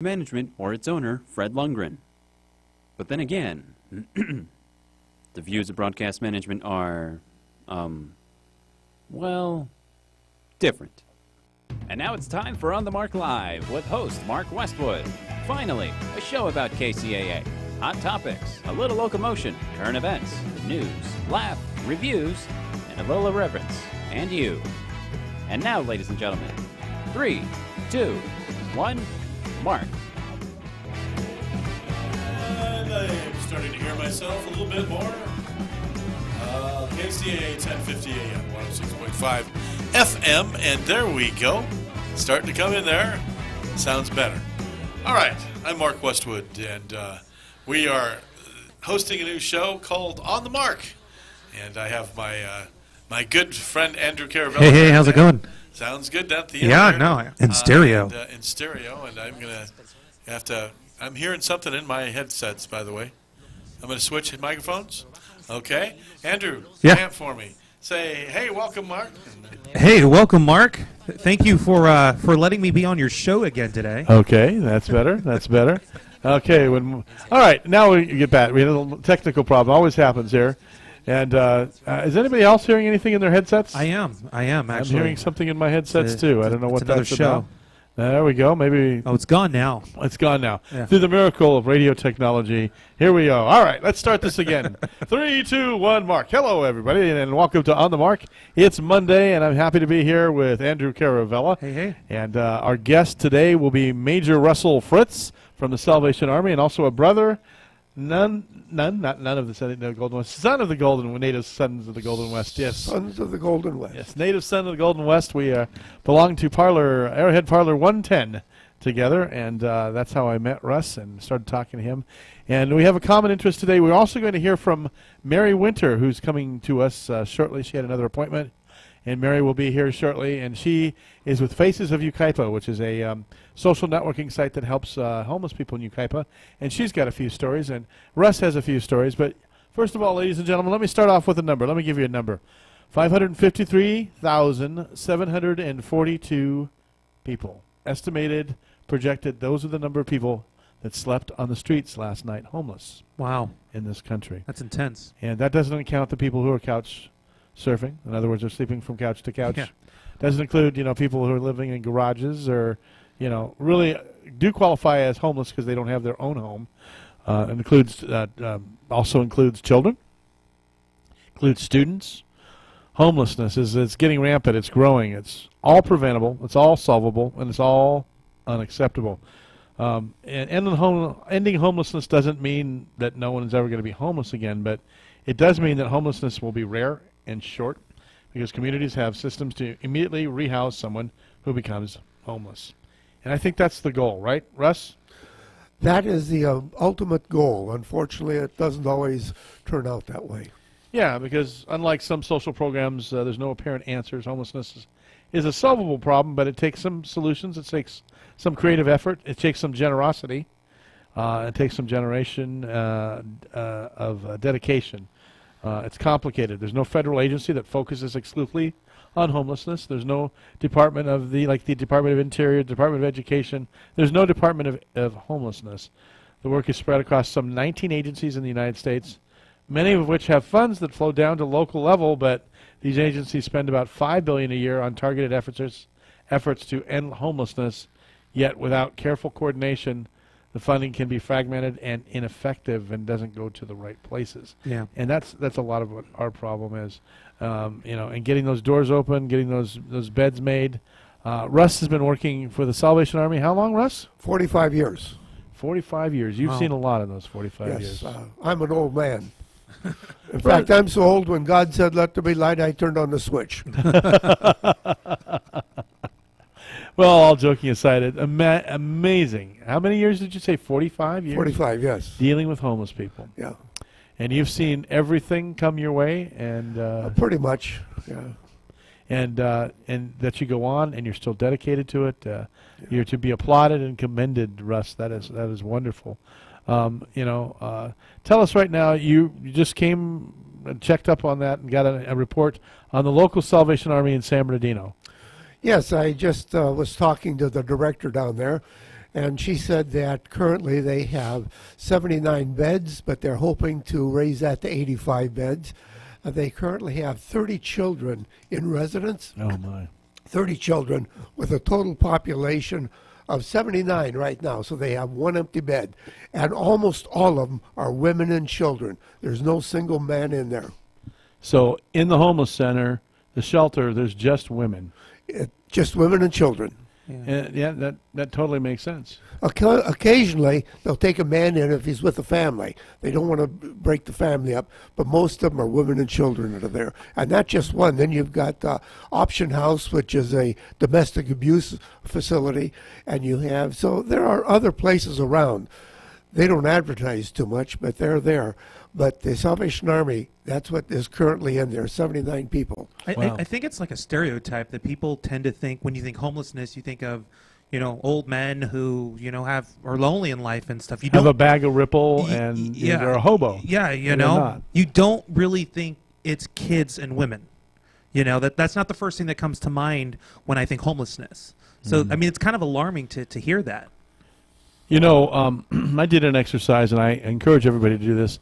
management or its owner, Fred Lundgren. But then again, the views of broadcast management are, well, different. And now it's time for On the Mark Live with host Mark Westwood. Finally, a show about KCAA. Hot topics, a little locomotion, current events, news, laugh, reviews, and a little irreverence. And you. And now, ladies and gentlemen, 3, 2, 1, Mark. And I'm starting to hear myself a little bit more. KCAA 1050 AM, 106.5 FM, and there we go. Starting to come in there. Sounds better. All right, I'm Mark Westwood, and we are hosting a new show called On the Mark. And I have my good friend Andrew Caravello. Hey, how's it going? Sounds good down at the end. Yeah, in stereo. In stereo, and I'm going to have to... I'm hearing something in my headsets, by the way. I'm going to switch microphones. Okay. Andrew, stamp for me. Say, hey, welcome, Mark. Hey, welcome, Mark. Thank you for letting me be on your show again today. Okay, that's better. That's better. Okay. All right, now we get back. We had a little technical problem. Always happens here. And is anybody else hearing anything in their headsets? I am, actually. I'm hearing something in my headsets, too. I don't know what that's show. About. There we go. Maybe. Oh, it's gone now. It's gone now. Yeah. Through the miracle of radio technology, here we go. All right, let's start this again. 3, 2, 1, Mark. Hello, everybody, and welcome to On the Mark. It's Monday, and I'm happy to be here with Andrew Caravella. Hey. And our guest today will be Major Russell Fritz from the Salvation Army, and also a brother. None of the Golden West. Son of the native sons of the Golden West. Yes, Sons of the Golden West. Yes, native son of the Golden West. We belong to Arrowhead Parlor 110 together, and that's how I met Russ and started talking to him. And we have a common interest today. We're also going to hear from Mary Winter, who's coming to us shortly. She had another appointment, and Mary will be here shortly. And she is with Faces of Yucaipa, which is a social networking site that helps homeless people in Yucaipa. And she's got a few stories, and Russ has a few stories. But first of all, ladies and gentlemen, let me start off with a number. Let me give you a number. 553,742 people. Estimated, projected, those are the number of people that slept on the streets last night homeless. Wow. In this country. That's intense. And that doesn't account the people who are couch surfing. In other words, they're sleeping from couch to couch. Yeah. Doesn't include, people who are living in garages or, really do qualify as homeless because they don't have their own home. Also includes children, includes students. Homelessness it's getting rampant. It's growing. It's all preventable. It's all solvable, and it's all unacceptable. And ending homelessness doesn't mean that no one is ever going to be homeless again, but it does mean that homelessness will be rare and short because communities have systems to immediately rehouse someone who becomes homeless. And I think that's the goal, right, Russ? That is the ultimate goal. Unfortunately, it doesn't always turn out that way. Yeah, because unlike some social programs, there's no apparent answers. Homelessness is a solvable problem, but it takes some solutions. It takes some creative effort. It takes some generosity. It takes some generation of dedication. It's complicated. There's no federal agency that focuses exclusively on homelessness. There's no department of the Department of Interior, Department of Education. There's no Department of Homelessness. The work is spread across some 19 agencies in the United States, many of which have funds that flow down to local level, but these agencies spend about $5 billion a year on targeted efforts to end homelessness, yet without careful coordination, the funding can be fragmented and ineffective and doesn't go to the right places. Yeah. And that's a lot of what our problem is, and getting those doors open, getting those beds made. Russ has been working for the Salvation Army. How long, Russ? 45 years. 45 years. You've seen a lot in those 45 years. Yes, I'm an old man. In fact, I'm so old when God said, "Let there be light," I turned on the switch. Well, all joking aside, amazing. How many years did you say? 45 years? 45, yes. Dealing with homeless people. Yeah. And you've seen everything come your way, and pretty much, yeah. And that you go on, and you're still dedicated to it. Yeah. You're to be applauded and commended, Russ. That is wonderful. Tell us right now. You just came and checked up on that and got a report on the local Salvation Army in San Bernardino. Yes, I just was talking to the director down there, And she said that currently they have 79 beds, but they're hoping to raise that to 85 beds. They currently have 30 children in residence. Oh, my. 30 children with a total population of 79 right now. So they have one empty bed. And almost all of them are women and children. There's no single man in there. So in the homeless center, the shelter, there's just women. Just women and children. And yeah, that totally makes sense. Occasionally, they'll take a man in if he's with a family. They don't want to break the family up, but most of them are women and children that are there. And not just one. Then you've got Option House, which is a domestic abuse facility, and you have, so there are other places around. They don't advertise too much, but they're there. But the Salvation Army, that's what is currently in there, 79 people. Wow. I think it's like a stereotype that people tend to think, when you think homelessness, you think of, you know, old men who, you know, are lonely in life and stuff. You Have don't a bag of Ripple and they're a hobo. Yeah, you But they're know, not. you don't really think it's kids and women. You know, that's not the first thing that comes to mind when I think homelessness. So, I mean, it's kind of alarming to hear that. You know, I did an exercise, and I encourage everybody to do this.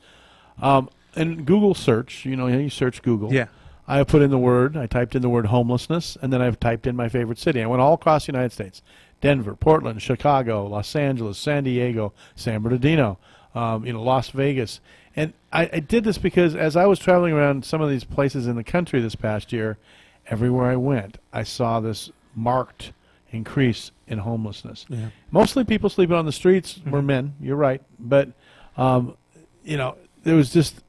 In Google search, you know, you search Google. Yeah. I typed in the word homelessness, and then I've typed in my favorite city. I went all across the United States: Denver, Portland, Chicago, Los Angeles, San Diego, San Bernardino, Las Vegas. And I did this because as I was traveling around some of these places in the country this past year, everywhere I went, I saw this marked increase in homelessness. Yeah. Mostly people sleeping on the streets were men, you're right. But, there was just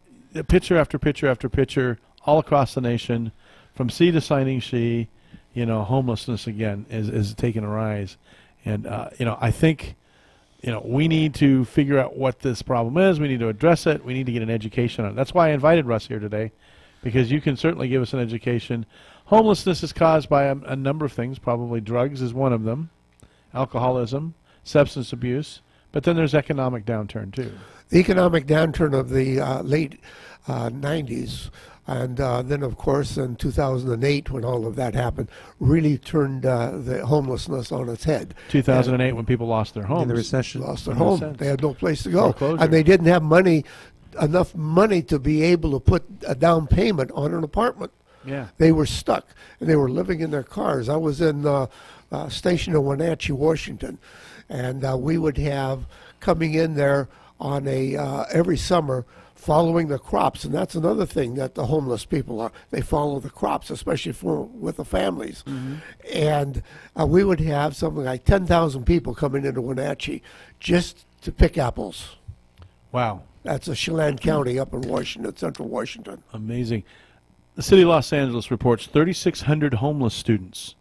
picture after picture after picture all across the nation, from sea to shining sea. Homelessness again is taking a rise. And, I think, we need to figure out what this problem is. We need to address it. We need to get an education on it. That's why I invited Russ here today, because you can certainly give us an education. Homelessness is caused by a number of things. Probably drugs is one of them, alcoholism, substance abuse, but then there's economic downturn too. The economic downturn of the late 90s, and then, of course, in 2008, when all of that happened, really turned the homelessness on its head. 2008, when people lost their homes. The recession. Lost their home. They had no place to go. Foreclosure. And they didn't have enough money to be able to put a down payment on an apartment. Yeah. They were stuck, and they were living in their cars. I was stationed in Wenatchee, Washington, and we would have coming in there on every summer following the crops. And that's another thing that the homeless people are. They follow the crops, especially with the families. Mm-hmm. And we would have something like 10,000 people coming into Wenatchee just to pick apples. Wow. That's a Chelan County up in Washington, central Washington. Amazing. The city of Los Angeles reports 3,600 homeless students.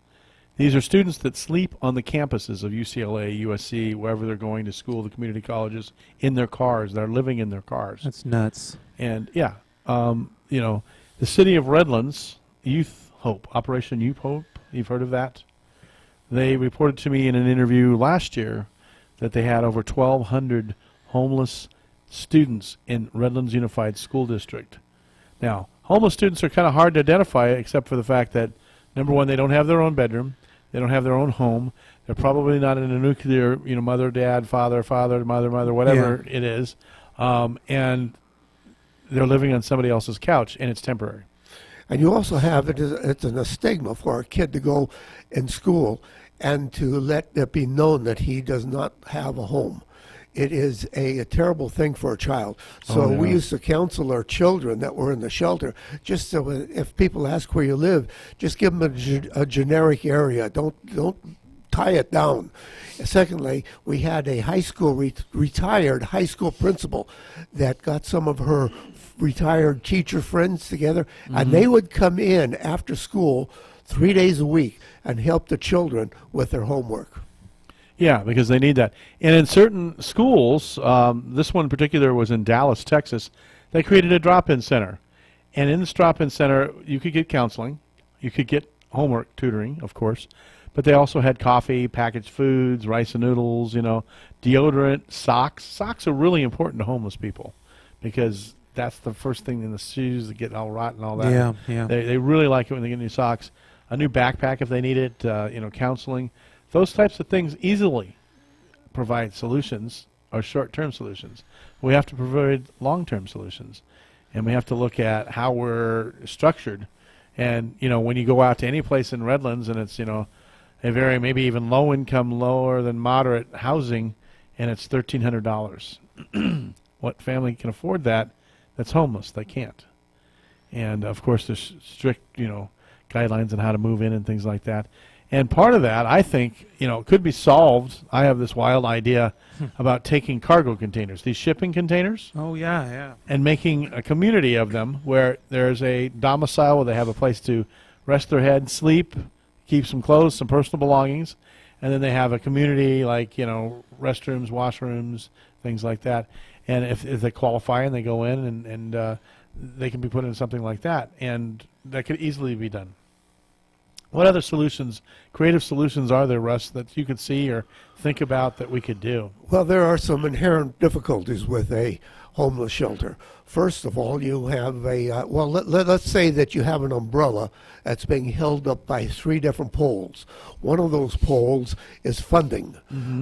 These are students that sleep on the campuses of UCLA, USC, wherever they're going to school, the community colleges, in their cars. They're living in their cars. That's nuts. And, yeah, the city of Redlands, Youth Hope, Operation Youth Hope, you've heard of that? They reported to me in an interview last year that they had over 1,200 homeless students in Redlands Unified School District. Now, homeless students are kind of hard to identify, except for the fact that, number one, they don't have their own bedroom. They don't have their own home. They're probably not in a nuclear, mother, dad, father, mother, whatever it is. And they're living on somebody else's couch, and it's temporary. And you also have it's a stigma for a kid to go in school and to let it be known that he does not have a home. It is a terrible thing for a child. So we used to counsel our children that were in the shelter, just so if people ask where you live, just give them a generic area. Don't tie it down. Secondly, we had a high school retired high school principal that got some of her retired teacher friends together, and they would come in after school 3 days a week and help the children with their homework. Yeah, because they need that. And in certain schools, this one in particular was in Dallas, Texas, they created a drop-in center. And in this drop-in center, you could get counseling. You could get homework tutoring, of course. But they also had coffee, packaged foods, rice and noodles, deodorant, socks. Socks are really important to homeless people because that's the first thing in the shoes that get all rotten and all that. Yeah. They really like it when they get new socks. A new backpack if they need it, counseling. Those types of things easily provide solutions or short-term solutions. We have to provide long-term solutions, and we have to look at how we're structured. And when you go out to any place in Redlands, and it's a very maybe even low income, lower than moderate housing, and it's $1,300. What family can afford that? That's homeless. They can't. And of course, there's strict guidelines on how to move in and things like that. And part of that, I think, could be solved. I have this wild idea about taking cargo containers, these shipping containers. Oh, yeah. And making a community of them where there's a domicile where they have a place to rest their head, sleep, keep some clothes, some personal belongings, and then they have a community like, restrooms, washrooms, things like that. And if they qualify and they go in and they can be put in something like that, and that could easily be done. What other solutions, creative solutions are there, Russ, that you could see or think about that we could do? Well, there are some inherent difficulties with a homeless shelter. First of all, you have let's say that you have an umbrella that's being held up by 3 different poles. One of those poles is funding.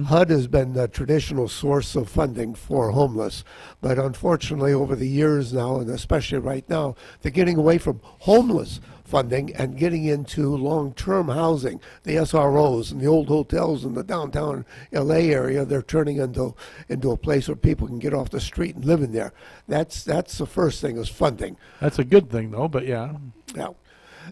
HUD has been the traditional source of funding for homeless, but unfortunately over the years now, and especially right now, they're getting away from homeless funding and getting into long-term housing. The SROs and the old hotels in the downtown LA area, they're turning into a place where people can get off the street and live in there. That's the first thing, is funding. That's a good thing, though, but yeah. Now,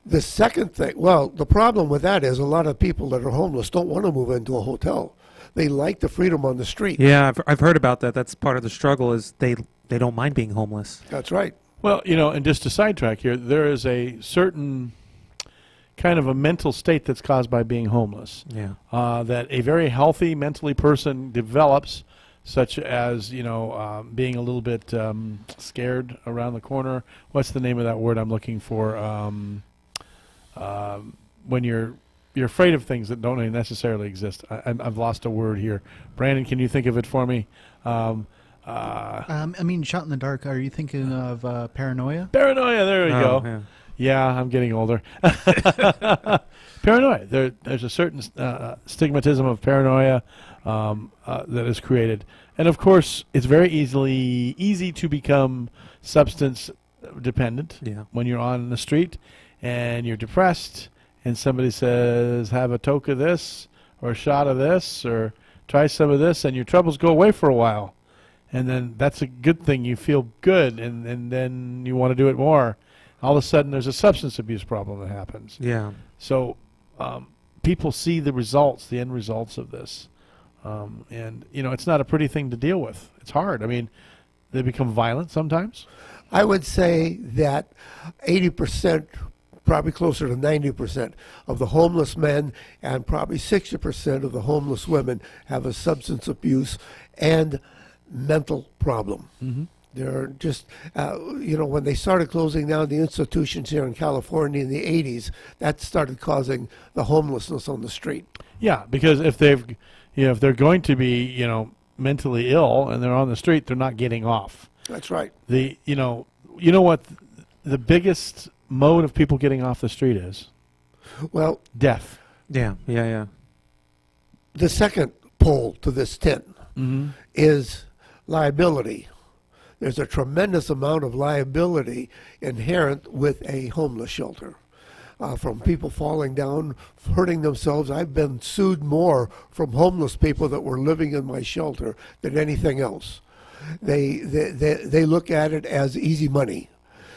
the second thing, well, the problem with that is a lot of people that are homeless don't want to move into a hotel. They like the freedom on the street. Yeah, I've heard about that. That's part of the struggle, is they don't mind being homeless. That's right. Well, and just to sidetrack here, there is a certain kind of a mental state that's caused by being homeless. Yeah. That a very healthy mentally person develops, such as being a little bit scared around the corner. What's the name of that word I'm looking for? When you're afraid of things that don't necessarily exist. I've lost a word here. Brandon, can you think of it for me? Shot in the dark. Are you thinking of paranoia? Paranoia. There we go. Yeah. Yeah, I'm getting older. Paranoia. There's a certain stigmatism of paranoia that is created, and of course, it's very easy to become substance dependent. Yeah. When you're on the street and you're depressed, and somebody says, "Have a toke of this, or a shot of this, or try some of this," and your troubles go away for a while. And then that's a good thing. You feel good, and then you want to do it more. All of a sudden, there's a substance abuse problem that happens. Yeah. So people see the results, the end results of this. And, it's not a pretty thing to deal with. It's hard. I mean, they become violent sometimes. I would say that 80%, probably closer to 90% of the homeless men and probably 60% of the homeless women have a substance abuse and mental problem. They're just, when they started closing down the institutions here in California in the 80s, that started causing the homelessness on the street. Yeah, because if they're going to be, mentally ill and they're on the street, they're not getting off. That's right. You know what the biggest mode of people getting off the street is? Well, death. Yeah. The second pole to this tent is liability. There's a tremendous amount of liability inherent with a homeless shelter. From people falling down, hurting themselves. I've been sued more from homeless people that were living in my shelter than anything else. They look at it as easy money.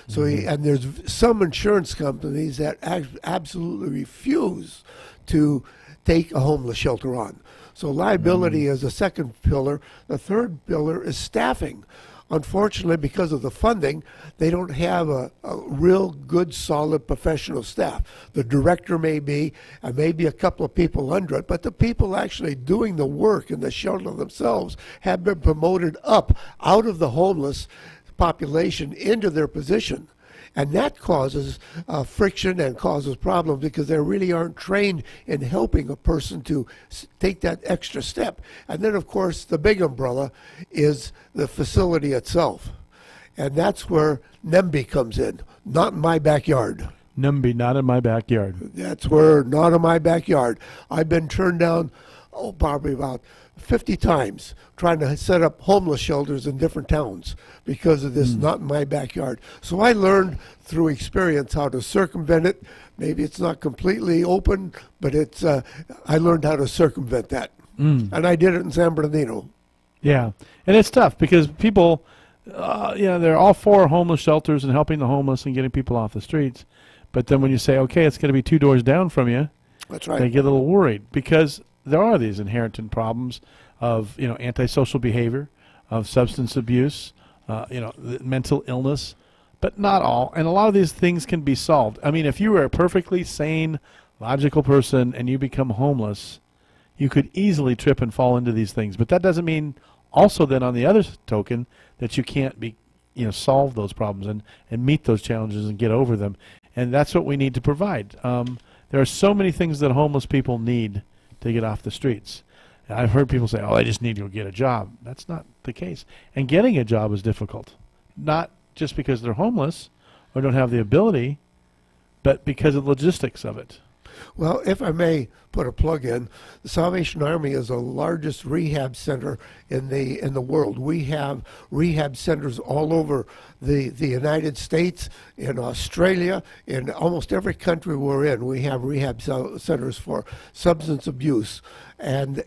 So and there's some insurance companies that absolutely refuse to take a homeless shelter on. So liability is the second pillar. The third pillar is staffing. Unfortunately, because of the funding, they don't have a real good, solid professional staff. The director may be, and maybe a couple of people under it, but the people actually doing the work in the shelter themselves have been promoted up out of the homeless population into their position. And that causes friction and causes problems because they really aren't trained in helping a person to take that extra step. And then, of course, the big umbrella is the facility itself. And that's where NEMB comes in. Not in my backyard. NEMB, not in my backyard. That's where, not in my backyard. I've been turned down probably about 50 times trying to set up homeless shelters in different towns because of this not in my backyard. So I learned through experience how to circumvent it. Maybe it's not completely open, but it's I learned how to circumvent that. And I did it in San Bernardino. Yeah, and it's tough because people, they're all for homeless shelters and helping the homeless and getting people off the streets. But then when you say, okay, it's going to be 2 doors down from you, That's right. they get a little worried because there are these inherent problems of, antisocial behavior, of substance abuse, mental illness, but not all. And a lot of these things can be solved. I mean, if you were a perfectly sane, logical person and you become homeless, you could easily trip and fall into these things. But that doesn't mean also then on the other token that you can't solve those problems and meet those challenges and get over them. And that's what we need to provide. There are so many things that homeless people need to get off the streets. I've heard people say, I just need to go get a job. That's not the case. And getting a job is difficult. Not just because they're homeless or don't have the ability, but because of the logistics of it. Well, if I may put a plug in, the Salvation Army is the largest rehab center in the world. We have rehab centers all over the United States, in Australia, in almost every country we're in. We have rehab centers for substance abuse and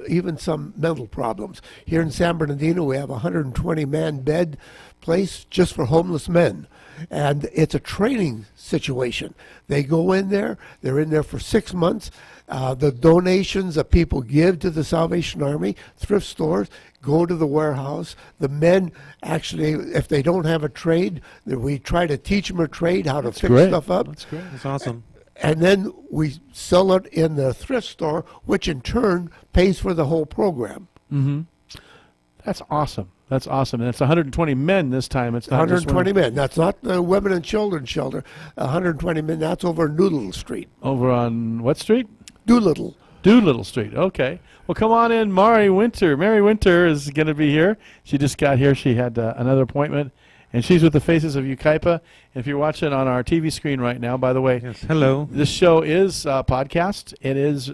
even some mental problems. Here in San Bernardino, we have a 120-man bed place just for homeless men. And it's a training situation. They go in there. They're in there for 6 months. The donations that people give to the Salvation Army, thrift stores, go to the warehouse. The men actually, if they don't have a trade, we try to teach them a trade, how to fix stuff up. That's great. That's awesome. And then we sell it in the thrift store, which in turn pays for the whole program. Mm-hmm. That's awesome. That's awesome. And it's 120 men this time. It's not 120 men. That's not the women and children shelter. 120 men. That's over Doolittle Street. Over on what street? Doolittle. Doolittle Street. Okay. Well, come on in, Mary Winter. Mary Winter is going to be here. She just got here. She had another appointment, and she's with the Faces of Yucaipa. If you're watching on our TV screen right now, by the way, Yes. Hello. this show is podcast. It is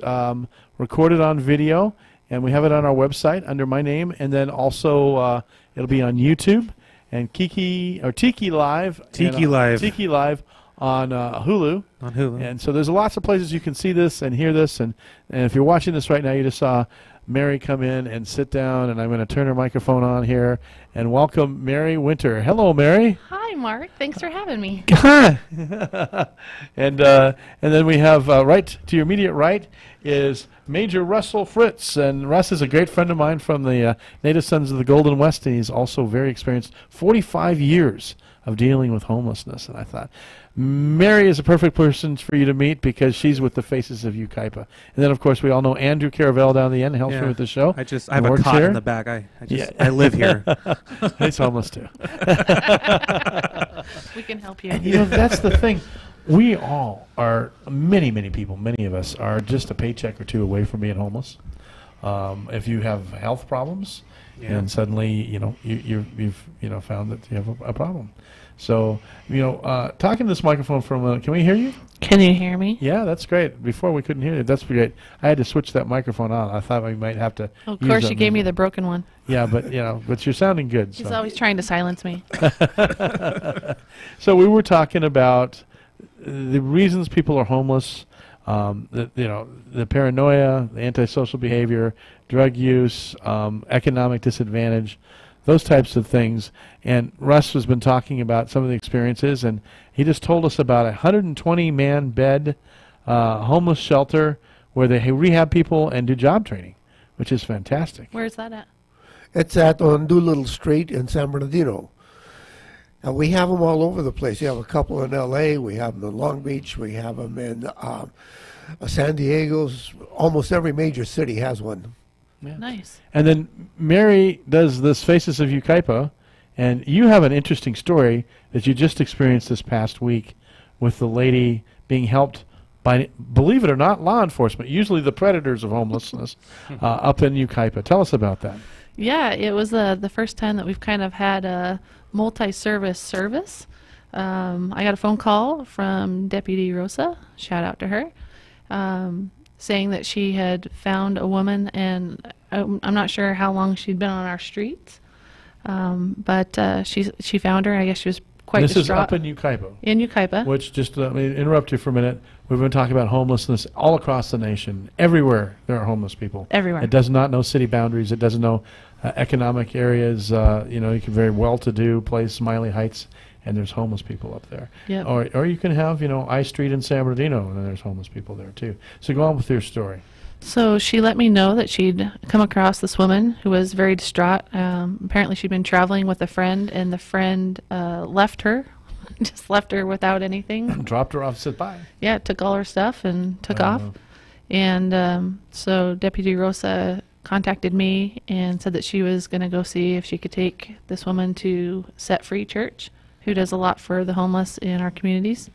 recorded on video. And we have it on our website under my name, and then also it'll be on YouTube and Tiki Live. Tiki Live. Tiki Live on Hulu. On Hulu. And so there's lots of places you can see this and hear this. And if you're watching this right now, you just saw Mary come in and sit down, and I'm going to turn her microphone on here and welcome Mary Winter. Hello, Mary. Hi, Mark. Thanks for having me. And then we have right to your immediate right is Major Russell Fritz, and Russ is a great friend of mine from the Native Sons of the Golden West, and he's also very experienced, 45 years of dealing with homelessness. And I thought Mary is a perfect person for you to meet because she's with the Faces of Yucaipa. And then, of course, we all know Andrew Caravelle down the end, helps me with the show. I have a cot in the back. I live here. He's homeless too. We can help you. And that's the thing. We all are, many people, many of us are just a paycheck or two away from being homeless. If you have health problems, and suddenly you've found that you have a problem. So talking to this microphone for a minute. Can we hear you? Can you hear me? Yeah, that's great. Before we couldn't hear you. That's great. I had to switch that microphone on. I thought we might have to. Of course, you gave me the broken one. Yeah, but but you're sounding good. He's always trying to silence me. So we were talking about the reasons people are homeless, the paranoia, the antisocial behavior, drug use, economic disadvantage, those types of things. And Russ has been talking about some of the experiences, and he just told us about a 120-man bed homeless shelter where they rehab people and do job training, which is fantastic. Where's that at? It's on Doolittle Street in San Bernardino. We have them all over the place. We have a couple in L.A., we have them in Long Beach, we have them in San Diego. Almost every major city has one. Yeah. Nice. And then Mary does this Faces of Yucaipa, and you have an interesting story that you just experienced this past week with the lady being helped by, believe it or not, law enforcement, usually the predators of homelessness, up in Yucaipa. Tell us about that. Yeah, it was the first time that we've kind of had a multi-service. I got a phone call from Deputy Rosa. Shout out to her. saying that she had found a woman, and I'm not sure how long she'd been on our streets, but she found her. I guess she was quite This is distraught. up in Ukaipa. In Ukaipa. Which, just let me interrupt you for a minute. We've been talking about homelessness all across the nation. Everywhere there are homeless people. Everywhere. It does not know city boundaries. It doesn't know economic areas. You know, you can very well-to-do place, Smiley Heights, and there's homeless people up there. Yep. Or you can have, you know, I Street in San Bernardino, and then there's homeless people there too. So go on with your story. So she let me know that she'd come across this woman who was very distraught. Apparently she'd been traveling with a friend, and the friend left her, just left her without anything. Dropped her off, said bye. Yeah, took all her stuff and took off. And so Deputy Rosa contacted me and said that she was going to go see if she could take this woman to Set Free Church, who does a lot for the homeless in our communities.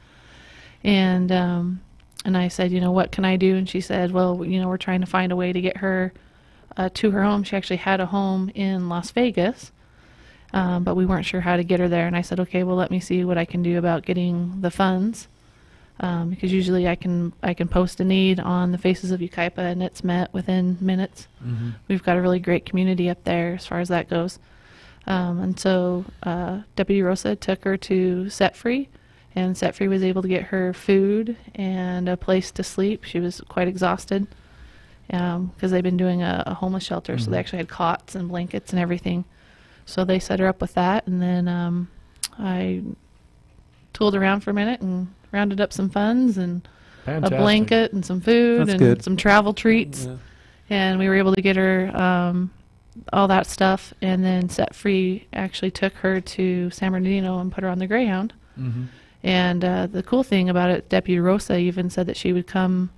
And I said, you know, what can I do? And she said, well, you know, we're trying to find a way to get her to her home. She actually had a home in Las Vegas, but we weren't sure how to get her there. And I said, okay, well, let me see what I can do about getting the funds, because usually I can post a need on the Faces of Ukaipa, and it's met within minutes. Mm-hmm. We've got a really great community up there as far as that goes. And so Deputy Rosa took her to Set Free, and Set Free was able to get her food and a place to sleep. She was quite exhausted because they've been doing a homeless shelter, so they actually had cots and blankets and everything. So they set her up with that, and then I tooled around for a minute and rounded up some funds and Fantastic. a blanket and some food That's and good. some travel treats. Yeah. And we were able to get her all that stuff, and then Set Free actually took her to San Bernardino and put her on the Greyhound. Mm-hmm. And the cool thing about it, Deputy Rosa even said that she would come,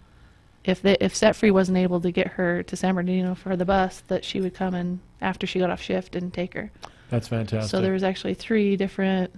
if Set Free wasn't able to get her to San Bernardino for the bus, that she would come and after she got off shift and take her. That's fantastic. So there was actually 3 different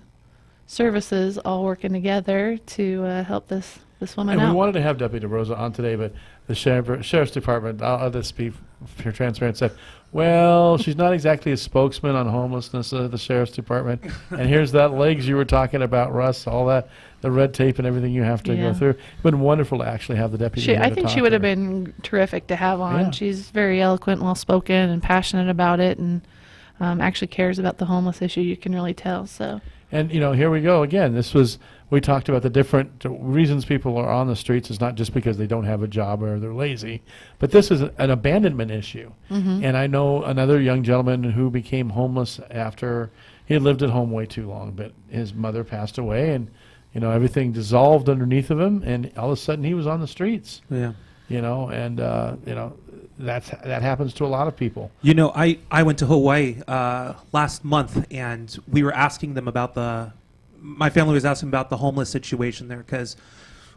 services all working together to help this woman And out. we wanted to have Deputy Rosa on today, but the sheriff's department, I'll just be transparent, said, well, she's not exactly a spokesman on homelessness of the sheriff's department. And here's that legs you were talking about, Russ, all that, the red tape and everything you have to Yeah. go through. It's been wonderful to actually have the deputy here I to think talk she would to have her. been terrific to have on. Yeah. She's very eloquent, well-spoken, and passionate about it, and actually cares about the homeless issue. You can really tell. So. And, you know, here we go again. We talked about the different reasons people are on the streets. It's not just because they don't have a job or they're lazy, but this is an abandonment issue. Mm-hmm. And I know another young gentleman who became homeless after he had lived at home way too long, but his mother passed away, and, you know, everything dissolved underneath of him, and all of a sudden he was on the streets. Yeah. You know, and, you know, that happens to a lot of people. You know, I went to Hawaii last month, and we were asking them about my family was asking about the homeless situation there because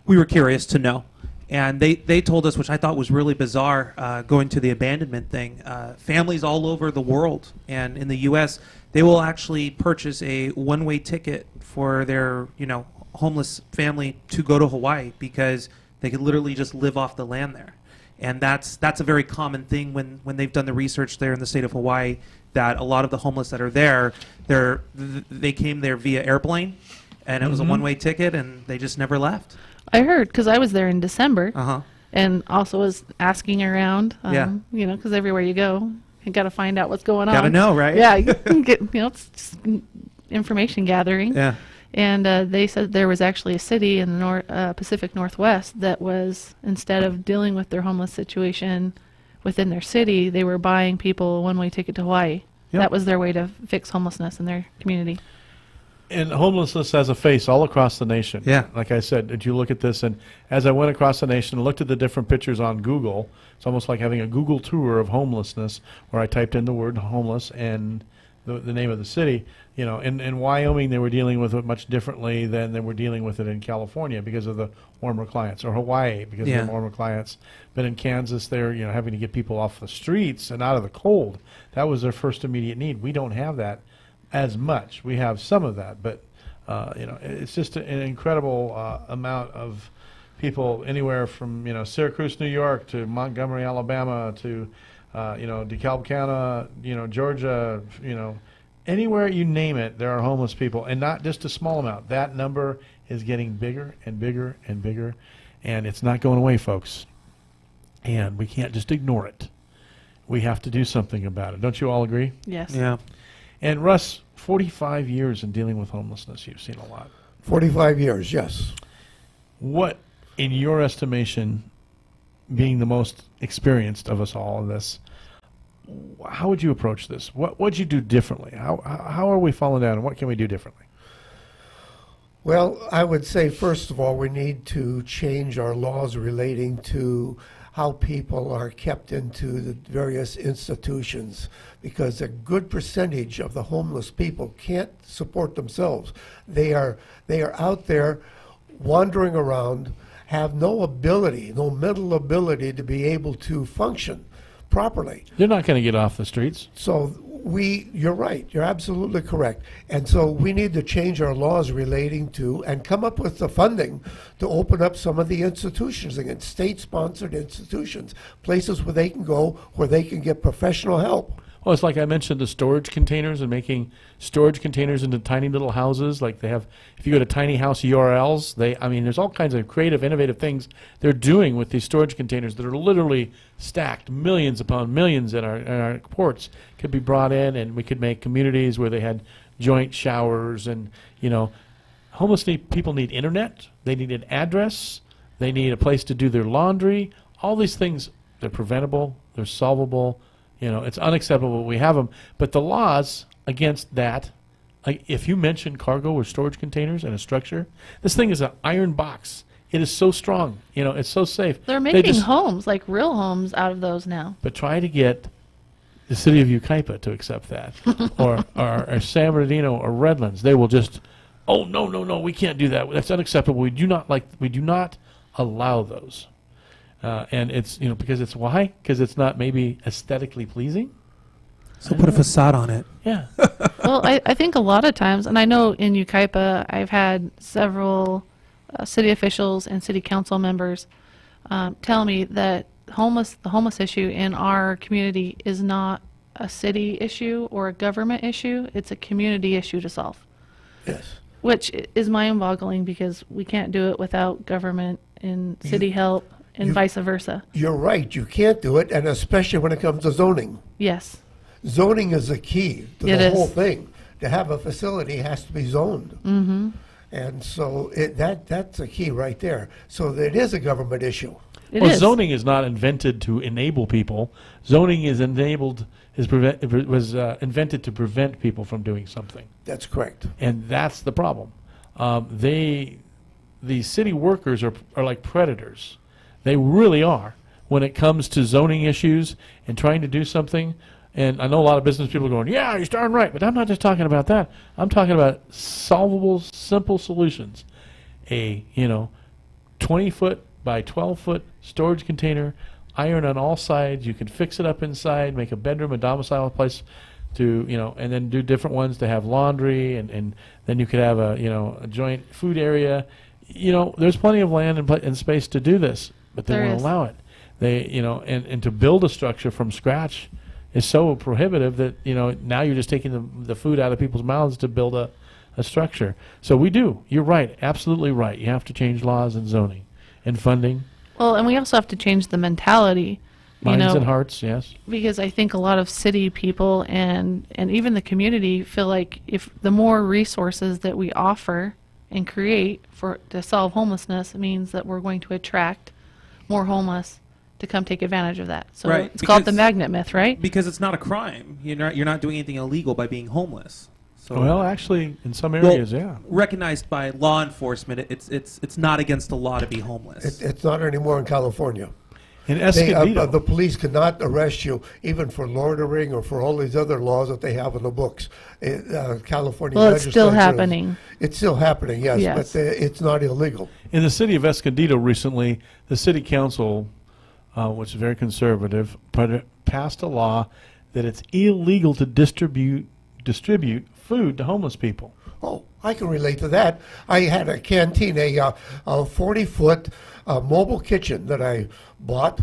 we were curious to know. And they told us, which I thought was really bizarre, going to the abandonment thing, families all over the world and in the U.S., they will actually purchase a one-way ticket for their, you know, homeless family to go to Hawaii because they could literally just live off the land there. And that's a very common thing when they've done the research there in the state of Hawaii, that a lot of the homeless that are there, they came there via airplane, and it was a one-way ticket, and they just never left. I heard, because I was there in December, Uh-huh. and also was asking around, Yeah. you know, because everywhere you go, you got to find out what's going on. Gotta know, right? Yeah, you can get, you know, it's just information gathering. Yeah. And they said there was actually a city in the Pacific Northwest that was, instead of dealing with their homeless situation within their city, they were buying people a one-way ticket to Hawaii. Yep. That was their way to fix homelessness in their community. And homelessness has a face all across the nation. Yeah. Like I said, did you look at this? And as I went across the nation and looked at the different pictures on Google, it's almost like having a Google tour of homelessness, where I typed in the word homeless and the name of the city. You know, in Wyoming, they were dealing with it much differently than they were dealing with it in California because of the warmer climates, or Hawaii because Yeah. of the warmer climates. But in Kansas, they're, you know, having to get people off the streets and out of the cold. That was their first immediate need. We don't have that as much. We have some of that, but you know, it's just an incredible amount of people anywhere from, you know, Syracuse, New York, to Montgomery, Alabama, to you know, DeKalb County, you know, Georgia, you know, anywhere you name it, there are homeless people, and not just a small amount. That number is getting bigger and bigger and bigger, and it's not going away, folks. and we can't just ignore it. We have to do something about it. Don't you all agree? Yes. Yeah. And Russ, 45 years in dealing with homelessness, you've seen a lot. 45 years, yes. What, in your estimation, being the most experienced of us all in this, how would you approach this? What would you do differently? How are we falling down, and what can we do differently? Well, I would say, first of all, we need to change our laws relating to how people are kept into the various institutions, because a good percentage of the homeless people can't support themselves. They are out there wandering around, have no ability, no mental ability to be able to function properly. They're not going to get off the streets. So you're right, you're absolutely correct. And so we need to change our laws relating to and come up with the funding to open up some of the institutions, again, state-sponsored institutions, places where they can go, where they can get professional help. Well, it's like I mentioned the storage containers and making storage containers into tiny little houses like they have. If you go to tiny house URLs, there's all kinds of creative, innovative things they're doing with these storage containers that are literally stacked millions upon millions in our ports. Could be brought in, and we could make communities where they had joint showers. And homeless people need internet. They need an address. They need a place to do their laundry. All these things, they're preventable. They're solvable. It's unacceptable we have them. But the laws against that, like if you mention cargo or storage containers in a structure, this thing is an iron box. It is so strong. It's so safe. They're making homes, like real homes, out of those now. But try to get the city of Yucaipa to accept that, or San Bernardino or Redlands. They will just, oh, no, we can't do that. That's unacceptable. We do not allow those. And it's, because it's why? Because it's not maybe aesthetically pleasing. So put a facade on it. Yeah. Well, I think a lot of times, and I know in Yucaipa, I've had several city officials and city council members tell me that the homeless issue in our community is not a city issue or a government issue. It's a community issue to solve. Yes. Which is mind-boggling, because we can't do it without government and city help. And vice versa. You're right. You can't do it, and especially when it comes to zoning. Yes. Zoning is the key to the whole thing. To have a facility, it has to be zoned. Mm-hmm. And so that's a key right there. So it is a government issue. Zoning is not invented to enable people. Zoning is was invented to prevent people from doing something. That's correct. And that's the problem. The city workers are like predators. They really are when it comes to zoning issues and trying to do something. And I know a lot of business people are going, yeah, you're darn right. But I'm not just talking about that. I'm talking about solvable, simple solutions. A 20-foot by 12-foot storage container, iron on all sides. You can fix it up inside, make a bedroom, a domicile place to, and then do different ones to have laundry. And then you could have a joint food area. There's plenty of land and space to do this. But they won't allow it. They, and to build a structure from scratch is so prohibitive that, now you're just taking the food out of people's mouths to build a structure. So we do. You're right. Absolutely right. You have to change laws and zoning and funding. Well, and we also have to change the mentality. Minds and hearts, yes. Because I think a lot of city people and even the community feel like if the more resources that we offer and create to solve homelessness, it means that we're going to attract more homeless to come take advantage of that. So it's called the magnet myth, right? Because it's not a crime. You're not doing anything illegal by being homeless. So well, actually, in some areas, recognized by law enforcement, it's not against the law to be homeless. It's not anymore in California. In Escondido, the police cannot arrest you even for loitering or for all these other laws that they have in the books. California well, it's still happening. It's still happening, yes. But it's not illegal. In the city of Escondido recently, the city council, which is very conservative, passed a law that it's illegal to distribute food to homeless people. Oh, I can relate to that. I had a canteen, a 40-foot mobile kitchen that I bought.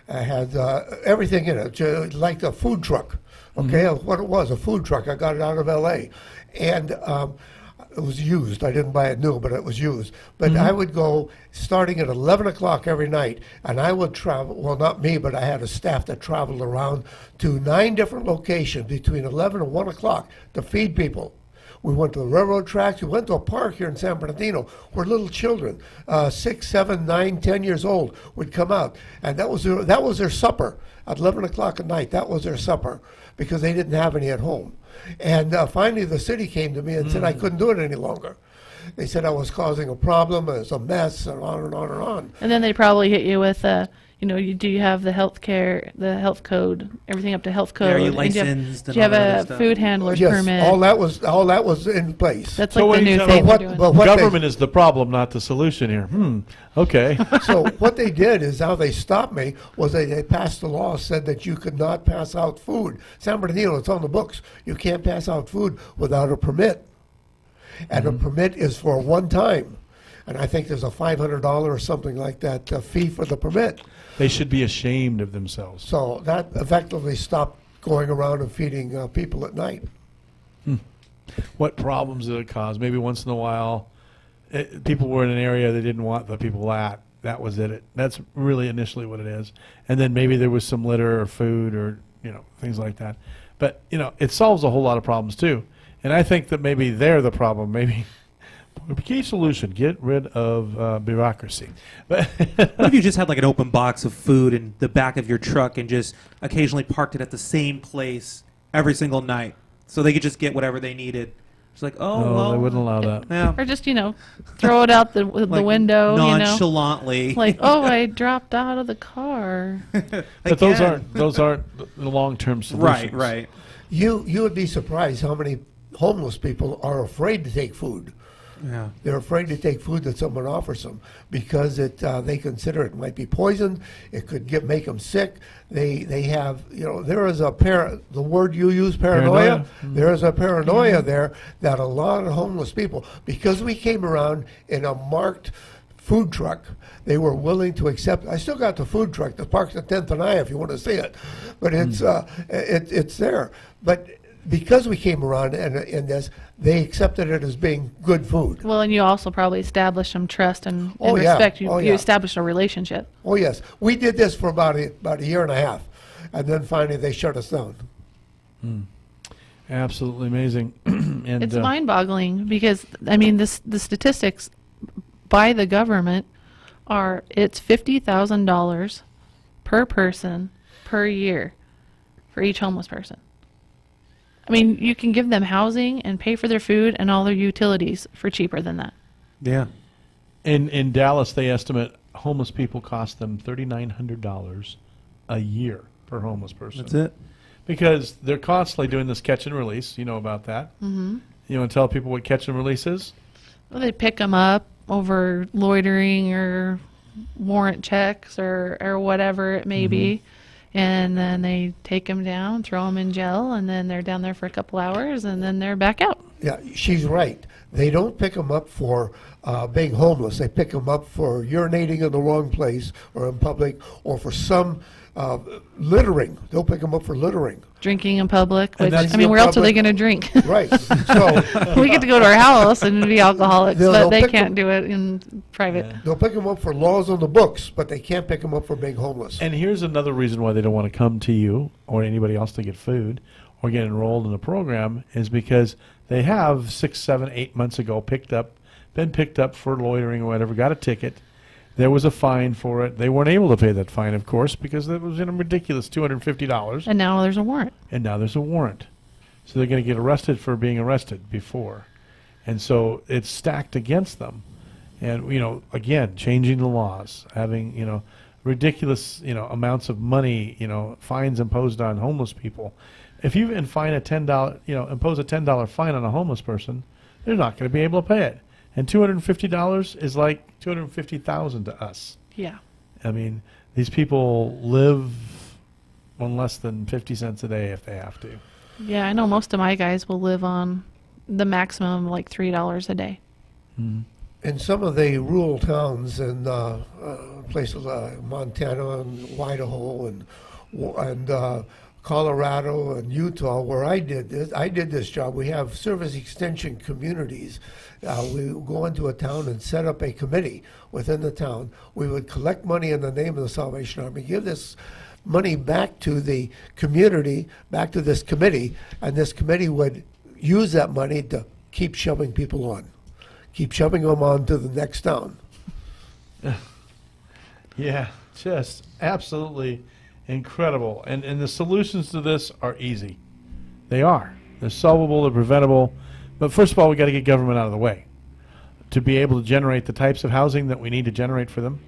I had everything in it, like a food truck. Okay, what it was, a food truck. I got it out of L.A. And It was used. I didn't buy it new, but it was used. But I would go starting at 11 o'clock every night, and I would travel, well, not me, but I had a staff that traveled around to 9 different locations between 11 and 1 o'clock to feed people. We went to the railroad tracks. We went to a park here in San Bernardino where little children, 6, 7, 9, 10 years old, would come out. And that was their supper at 11 o'clock at night. That was their supper because they didn't have any at home. And finally the city came to me and said I couldn't do it any longer. They said I was causing a problem, it was a mess, and on and on and on. And then they probably hit you with, do you have the health code, everything up to health code? Are you And licensed? Do you have a food handler's Yes, permit? all that was in place. That's So like what the are you new telling thing me? they're But doing. what- what they- Government is the problem, not the solution here. Okay. So what they did is how they stopped me was they passed a law said that you could not pass out food. San Bernardino, it's on the books. You can't pass out food without a permit. And a permit is for one time. And I think there's a $500 or something like that fee for the permit. They should be ashamed of themselves. So that effectively stopped going around and feeding people at night. What problems did it cause? Maybe once in a while, people were in an area they didn't want the people at. That was it. That's really initially what it is. And then maybe there was some litter or food or things like that. But it solves a whole lot of problems too. And I think that maybe they're the problem. Maybe the key solution: get rid of bureaucracy. But What if you just had like an open box of food in the back of your truck and just occasionally parked it at the same place every single night, so they could just get whatever they needed? It's like, no, well, they wouldn't allow that. yeah, Or just, throw it out the like window, nonchalantly. Like, oh, I dropped out of the car. But those aren't the long-term solutions. right. You would be surprised how many homeless people are afraid to take food. Yeah. They're afraid to take food that someone offers them because they consider it might be poisoned. It could make them sick. They have, there is the word you use, paranoia. There is a paranoia there that a lot of homeless people, because we came around in a marked food truck, they were willing to accept. I still got the food truck that parks at 10th and I if you want to see it, but it's there. But because we came around in this, they accepted it as being good food. Well, and you also probably established some trust and Oh, yeah. respect. You Oh, yeah. established a relationship. Oh yes, we did this for about a year and a half, and then finally they shut us down. Absolutely amazing. And It's mind-boggling because, the statistics by the government it's $50,000 per person per year for each homeless person. You can give them housing and pay for their food and all their utilities for cheaper than that. Yeah. in Dallas, they estimate homeless people cost them $3,900 a year per homeless person. That's it. Because they're constantly doing this catch and release. You know about that. Mm-hmm. You want to tell people what catch and release is? Well, they pick them up over loitering or warrant checks or whatever it may be. And then they take them down, throw them in jail, and then they're down there for a couple hours, and then they're back out. Yeah, she's right. They don't pick them up for being homeless. They pick them up for urinating in the wrong place or in public, or for some littering. They'll pick them up for littering. Drinking in public, And which, that's where else are they public- going to drink? Right. So We get to go to our house and be alcoholics, They'll but they pick can't them- do it in private. they'll pick them up for laws on the books, but they can't pick them up for being homeless. And here's another reason why they don't want to come to you or anybody else to get food or get enrolled in a program is because they have 6, 7, 8 months ago been picked up for loitering or whatever, got a ticket. There was a fine for it. They weren't able to pay that fine, of course, because it was ridiculous $250. And now there's a warrant. And now there's a warrant. So they're going to get arrested for being arrested before. And so it's stacked against them. And, again, changing the laws, having, ridiculous, amounts of money, fines imposed on homeless people. If you impose a $10 fine on a homeless person, they're not going to be able to pay it. And $250 is like $250,000 to us. Yeah. These people live on less than 50 cents a day if they have to. Yeah, I know most of my guys will live on the maximum like $3 a day. In some of the rural towns in places like Montana and Idaho and Colorado and Utah, where I did this job. We have service extension communities. We would go into a town and set up a committee within the town. We would collect money in the name of the Salvation Army, give this money back to the community, back to this committee, and this committee would use that money to keep shoving people on, keep shoving them on to the next town. Yeah, just absolutely incredible. And the solutions to this are easy. They are. They're solvable, they're preventable. But first of all, we got to get government out of the way to be able to generate the types of housing that we need to generate for them,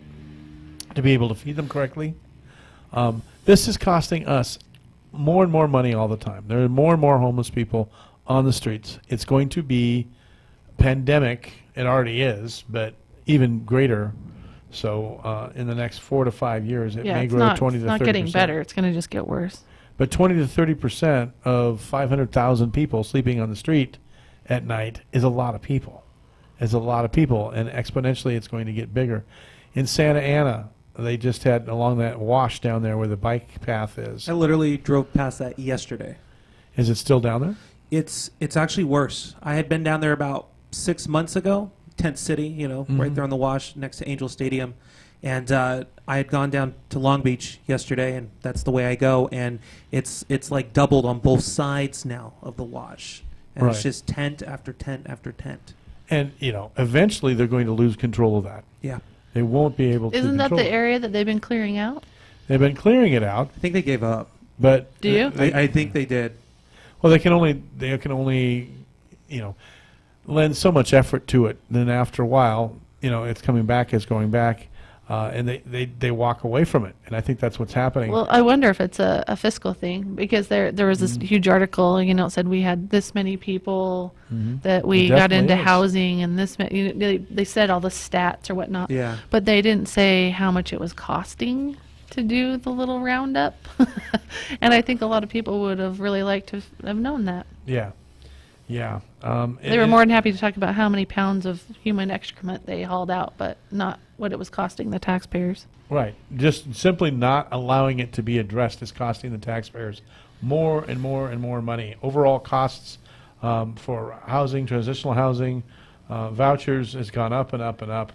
to be able to feed them correctly. This is costing us more and more money all the time. There are more and more homeless people on the streets. It's going to be pandemic. It already is, but even greater. So in the next 4 to 5 years, it may grow 20 to 30%. It's not getting better. It's going to just get worse. But 20 to 30% of 500,000 people sleeping on the street at night is a lot of people. It's a lot of people, and exponentially it's going to get bigger. In Santa Ana, they just had along that wash down there where the bike path is. I literally drove past that yesterday. Is it still down there? It's actually worse. I had been down there about 6 months ago, Tent City, right there on the wash next to Angel Stadium. And I had gone down to Long Beach yesterday, and that's the way I go. And it's like doubled on both sides now of the wash. And it's just tent after tent after tent. And, eventually they're going to lose control of that. Yeah. They won't be able to Isn't that control the it. area that they've been clearing out? They've been clearing it out. I think they gave up. But Do you? I think they did. Well, they can only lend so much effort to it. Then after a while, it's coming back, it's going back, and they walk away from it. And I think that's what's happening. Well, I wonder if it's a fiscal thing, because there was this huge article, it said we had this many people that we It got definitely into is. housing, and this they said all the stats or whatnot. Yeah. But they didn't say how much it was costing to do the little roundup. And I think a lot of people would have really liked to have known that. Yeah. Yeah. They were more than happy to talk about how many pounds of human excrement they hauled out, but not what it was costing the taxpayers. Right. Just simply not allowing it to be addressed is costing the taxpayers more and more and more money. Overall costs for housing, transitional housing, vouchers has gone up and up and up.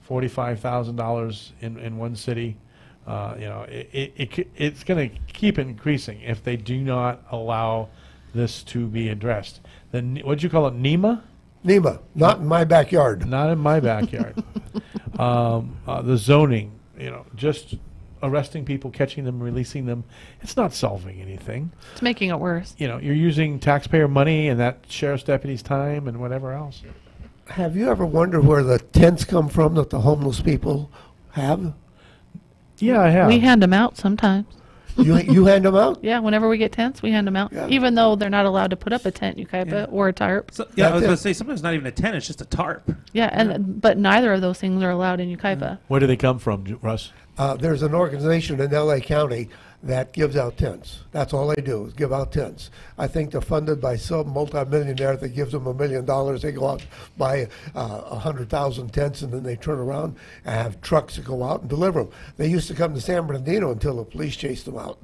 $45,000 in one city. It's going to keep increasing if they do not allow this to be addressed. Then what'd you call it, NEMA? NEMA, not in my backyard. Not in my backyard. The zoning, just arresting people, catching them, releasing them. It's not solving anything. It's making it worse. You're using taxpayer money and that sheriff's deputy's time and whatever else. Have you ever wondered where the tents come from that the homeless people have? Yeah, I have. We hand them out sometimes. You hand them out? Yeah, whenever we get tents, we hand them out. Yeah. Even though they're not allowed to put up a tent, Ukaipa, or a tarp. So, yeah, I was That's going it. to say, sometimes not even a tent, it's just a tarp. Yeah, but neither of those things are allowed in Ukaipa. Where do they come from, Russ? There's an organization in LA County that gives out tents. That's all they do is give out tents. I think they're funded by some multimillionaire that gives them $1 million. They go out, buy 100,000 tents, and then they turn around and have trucks that go out and deliver them. They used to come to San Bernardino until the police chased them out.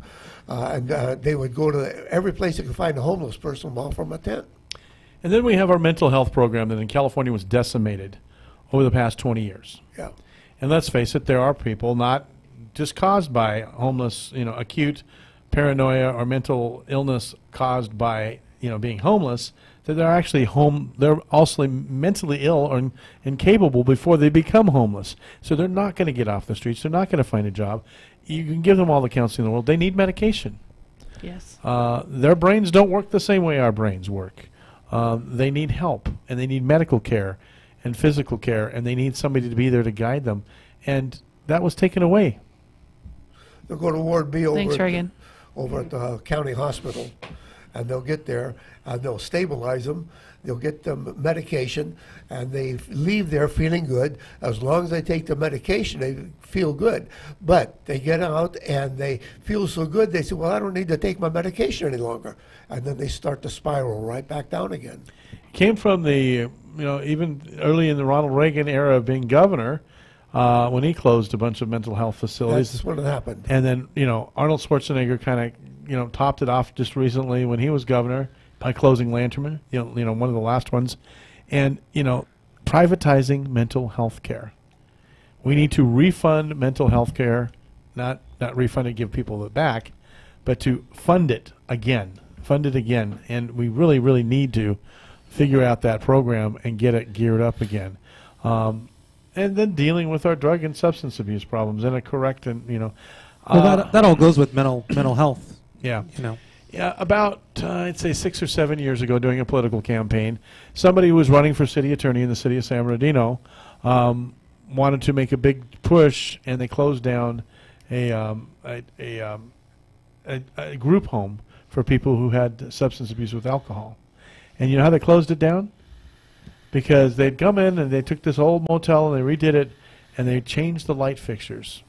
They would go to every place they could find a homeless person and offer them a tent. And then we have our mental health program that in California was decimated over the past 20 years. Yeah. And let's face it, there are people not just caused by homeless, acute paranoia or mental illness caused by, being homeless, that they're actually they're also mentally ill or incapable before they become homeless. So they're not going to get off the streets. They're not going to find a job. You can give them all the counseling in the world. They need medication. Yes. Their brains don't work the same way our brains work. They need help, and they need medical care and physical care, and they need somebody to be there to guide them. And that was taken away. They'll go to Ward B Thanks, Reagan. over at the county hospital, and they'll get there, and they'll stabilize them. They'll get them medication, and they leave there feeling good. As long as they take the medication, they feel good. But they get out, and they feel so good, they say, well, I don't need to take my medication any longer. And then they start to spiral right back down again. Came from the, even early in the Ronald Reagan era of being governor, when he closed a bunch of mental health facilities. That's what happened. And then, Arnold Schwarzenegger kind of, topped it off just recently when he was governor by closing Lanterman, one of the last ones, and privatizing mental health care. We need to refund mental health care, not refund it, give people it back, but to fund it again. And we really, really need to figure out that program and get it geared up again. And then dealing with our drug and substance abuse problems in a correct and, Well, that all goes with mental health. Yeah. You know. Yeah, about, I'd say 6 or 7 years ago during a political campaign, somebody who was running for city attorney in the city of San Bernardino wanted to make a big push, and they closed down a group home for people who had substance abuse with alcohol. And you know how they closed it down? Because they'd come in and they took this old motel and they redid it, and they changed the light fixtures.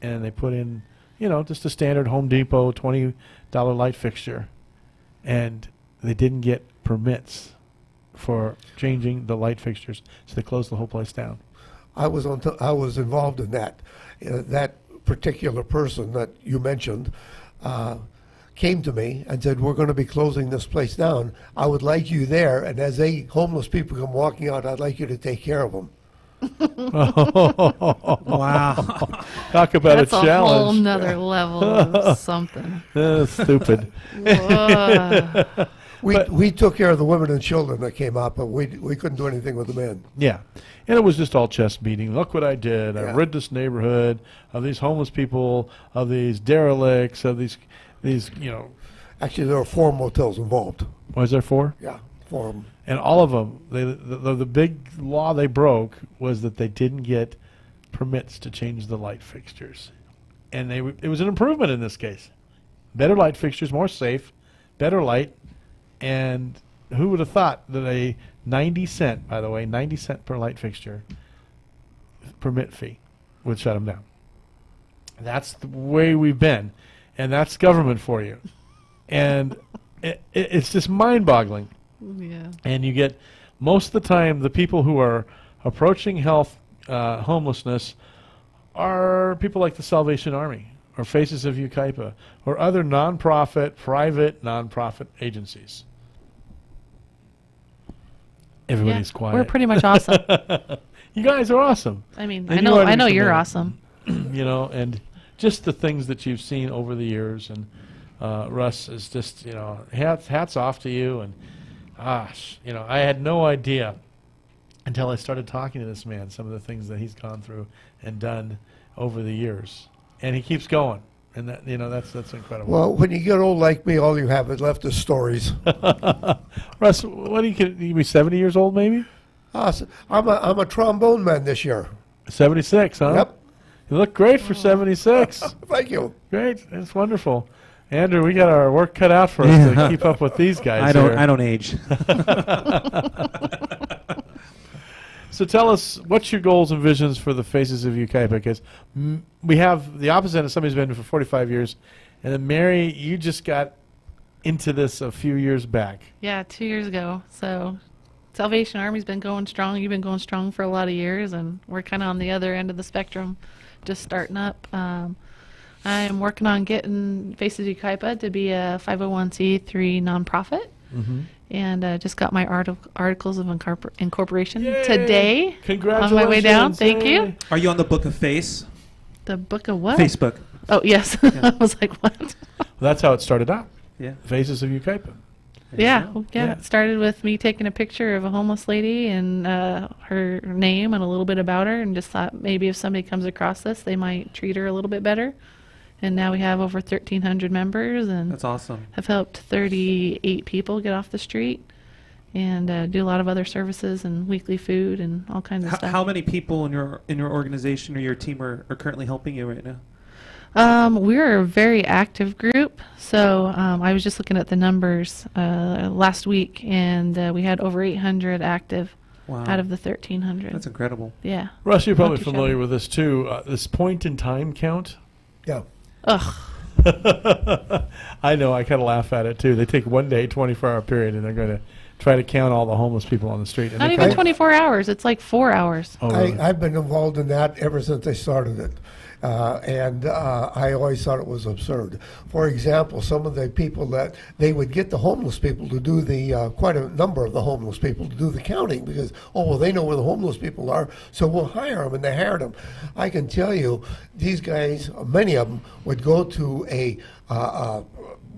And they put in, just a standard Home Depot $20 light fixture. And they didn't get permits for changing the light fixtures, so they closed the whole place down. I was involved in that. That particular person that you mentioned came to me and said, "We're going to be closing this place down. I would like you there, and as homeless people come walking out, I'd like you to take care of them." Wow. Talk about That's a challenge. a whole nother level of something. Stupid. We took care of the women and children that came out, but we couldn't do anything with the men. Yeah. And it was just all chest beating. Look what I did. I Yeah. rid this neighborhood of these homeless people, of these derelicts, of these. Actually, there were 4 motels involved. Was there 4? Yeah, 4 of them. And all of them, the big law they broke was that they didn't get permits to change the light fixtures. And it was an improvement in this case. Better light fixtures, more safe, better light. And who would have thought that a 90 cent per light fixture permit fee would shut them down? That's the way we've been. And that's government for you. And it's just mind-boggling. Yeah. And you get, most of the time, the people who are approaching homelessness are people like the Salvation Army or Faces of Yucaipa or other private nonprofit agencies. Everybody's quiet. We're pretty much awesome. You guys are awesome. I mean, And I know you you're are awesome. And just the things that you've seen over the years. And Russ is just, hats off to you. And gosh, I had no idea until I started talking to this man, some of the things that he's gone through and done over the years. And he keeps going. And that, that's incredible. Well, when you get old like me, all you have is left is stories. Russ, what you be 70 years old maybe? I'm a trombone man this year. 76, huh? Yep. You look great for 76. Thank you. Great. It's wonderful. Andrew, we got our work cut out for us to keep up with these guys. I don't age. So tell us, what's your goals and visions for the Faces of Yucaipa? Because we have the opposite of somebody who's been for 45 years. And then, Mary, you just got into this a few years back. Yeah, 2 years ago. So Salvation Army's been going strong. You've been going strong for a lot of years, and we're kind of on the other end of the spectrum, just starting up. I'm working on getting Faces of Yucaipa to be a 501c3 nonprofit. Mm-hmm. And just got my articles of incorporation today. Congratulations. On my way down. Thank you. Are you on the Book of Face? The book of what? Facebook. Oh, yes. Yeah. I was like, what? Well, that's how it started out. Yeah. Faces of Yucaipa. Yeah. Yeah. It started with me taking a picture of a homeless lady and her name and a little bit about her, and just thought maybe if somebody comes across this, they might treat her a little bit better. And now we have over 1,300 members, and That's awesome. have helped 38 people get off the street, and do a lot of other services and weekly food and all kinds of stuff. How many people in your organization or your team are currently helping you right now? We're a very active group. So I was just looking at the numbers last week, and we had over 800 active Wow. out of the 1,300. That's incredible. Yeah. Russ, you're probably Not too familiar shabby. with this too. This point-in-time count. Yeah. Ugh. I know. I kind of laugh at it too. They take 1 day, 24-hour period, and they're going to try to count all the homeless people on the street. And Not they even count- 24 hours. It's like 4 hours. Oh, really? I've been involved in that ever since they started it. I always thought it was absurd. For example, some of the people that they would get the homeless people to do the, quite a number of the homeless people to do the counting because, oh, well, they know where the homeless people are, so we'll hire them, and they hired them. I can tell you, these guys, many of them, would go to a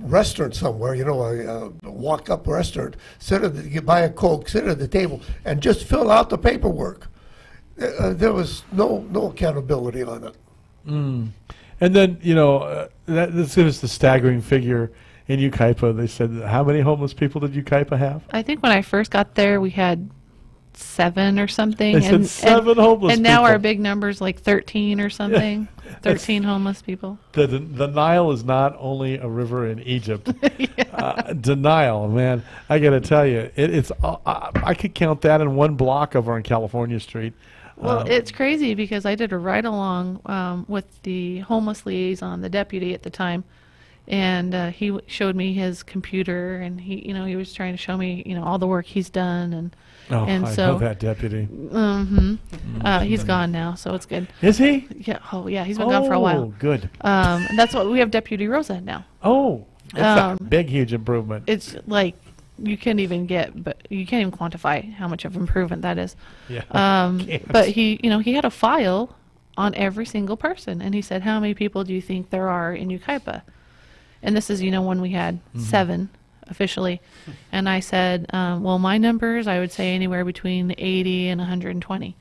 restaurant somewhere, you know, a walk-up restaurant, buy a Coke, sit at the table, and just fill out the paperwork. There was no accountability on it. And then, you know, this gives the staggering figure in Yucaipa. They said, how many homeless people did Yucaipa have? I think when I first got there, we had 7 or something. They said 7 homeless and now people. our big number's like 13 or something. 13 homeless people. The Nile is not only a river in Egypt. Denial, man. I got to tell you, it's. I could count that in one block over on California Street. Well, it's crazy because I did a ride-along with the homeless liaison, the deputy at the time, and he showed me his computer, and he was trying to show me, all the work he's done, and I so know that deputy. He's gone now, so it's good. Is he? Yeah. Oh, yeah. He's been gone for a while. Oh, good. And that's what we have, Deputy Rosa now. Oh, that's a big, huge improvement. It's like you can't even quantify how much of improvement that is. Yeah. But he had a file on every single person, and he said, "How many people do you think there are in Yucaipa?" And this is, when we had 7 officially, and I said, "Well, my numbers, I would say anywhere between 80 and 120."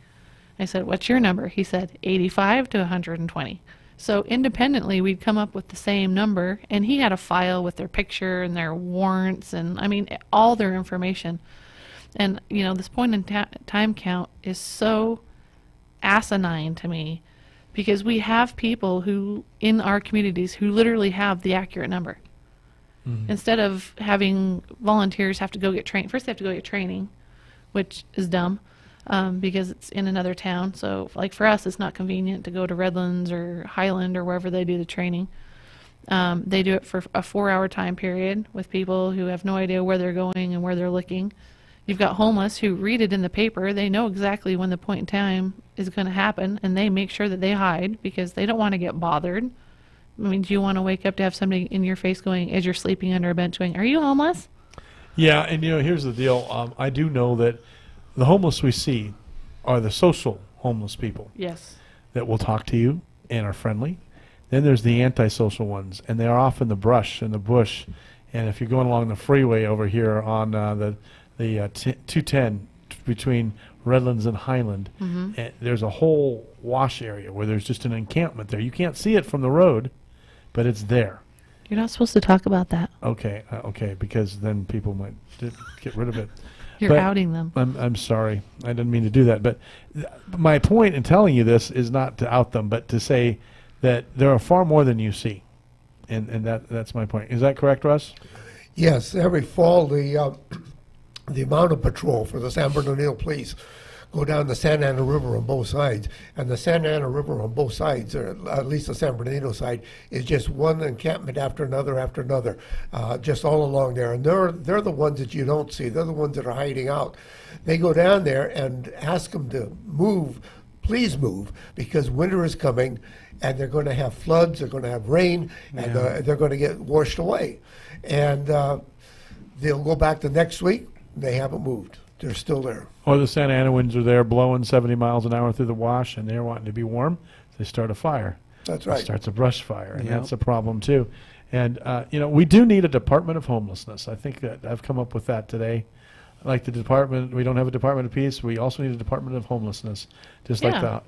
I said, "What's your number?" He said, 85 to 120. So independently, we'd come up with the same number, and he had a file with their picture and their warrants and, all their information. And, this point in time count is so asinine to me because we have people who, in our communities, who literally have the accurate number. Instead of having volunteers have to go get trained, first they have to go get training, which is dumb. Because it's in another town. So, like for us, it's not convenient to go to Redlands or Highland or wherever they do the training. They do it for a 4-hour time period with people who have no idea where they're going and where they're looking. You've got homeless who read it in the paper. They know exactly when the point in time is going to happen, and they make sure that they hide because they don't want to get bothered. Do you want to wake up to have somebody in your face going, as you're sleeping under a bench, going, "Are you homeless?" Yeah, and here's the deal. I do know that the homeless we see are the social homeless people. Yes. That will talk to you and are friendly. Then there's the antisocial ones, and they are off in the brush, in the bush. And if you're going along the freeway over here on the 210 between Redlands and Highland, there's a whole wash area where there's just an encampment there. You can't see it from the road, but it's there. You're not supposed to talk about that. Okay, because then people might get rid of it. You're outing them. I'm sorry. I didn't mean to do that. But my point in telling you this is not to out them, but to say that there are far more than you see. And that's my point. Is that correct, Russ? Yes. Every fall, the amount of patrol for the San Bernardino police go down the Santa Ana River on both sides. And the Santa Ana River on both sides, or at least the San Bernardino side, is just one encampment after another, just all along there. And they're the ones that you don't see. They're the ones that are hiding out. They go down there and ask them to move, please move, because winter is coming, and they're going to have floods, they're going to have rain, and they're going to get washed away. And they'll go back the next week, they haven't moved. They're still there. Or the Santa Ana winds are there blowing 70 miles an hour through the wash, and they're wanting to be warm. They start a fire. That's right. It starts a brush fire, and that's a problem too. And we do need a Department of Homelessness. I think that I've come up with that today. Like the department, we don't have a Department of Peace. We also need a Department of Homelessness, just like the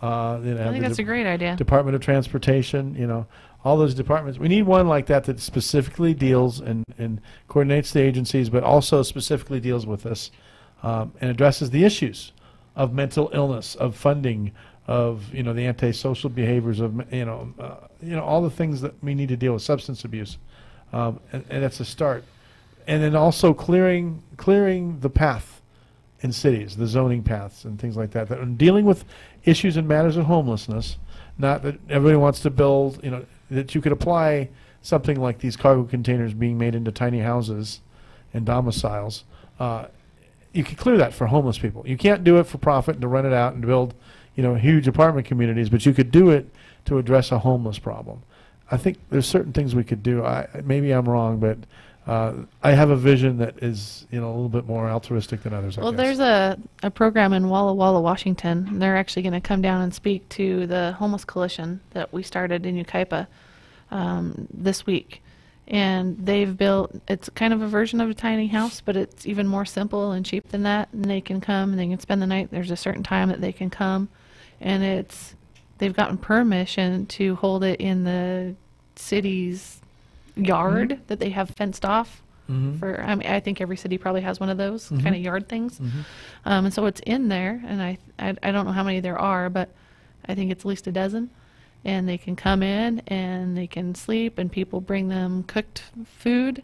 I think that's a great idea. Department of Transportation. All those departments. We need one like that specifically deals and coordinates the agencies, but also specifically deals with this. And addresses the issues of mental illness, of funding, of the antisocial behaviors, of all the things that we need to deal with, substance abuse, and that's a start. And then also clearing the path in cities, the zoning paths and things like that. And dealing with issues and matters of homelessness. Not that everybody wants to build, that you could apply something like these cargo containers being made into tiny houses and domiciles. You can clear that for homeless people. You can't do it for profit and to rent it out and to build, huge apartment communities, but you could do it to address a homeless problem. I think there's certain things we could do. Maybe I'm wrong, but I have a vision that is, a little bit more altruistic than others. Well, I guess. there's a program in Walla Walla, Washington. They're actually going to come down and speak to the homeless coalition that we started in Yucaipa this week. And they've built, it's kind of a version of a tiny house, but it's even more simple and cheap than that. And they can come and they can spend the night. There's a certain time that they can come. And they've gotten permission to hold it in the city's yard that they have fenced off. I think every city probably has one of those kind of yard things. And so it's in there, and I don't know how many there are, but I think it's at least a dozen. And they can come in and they can sleep, and people bring them cooked food,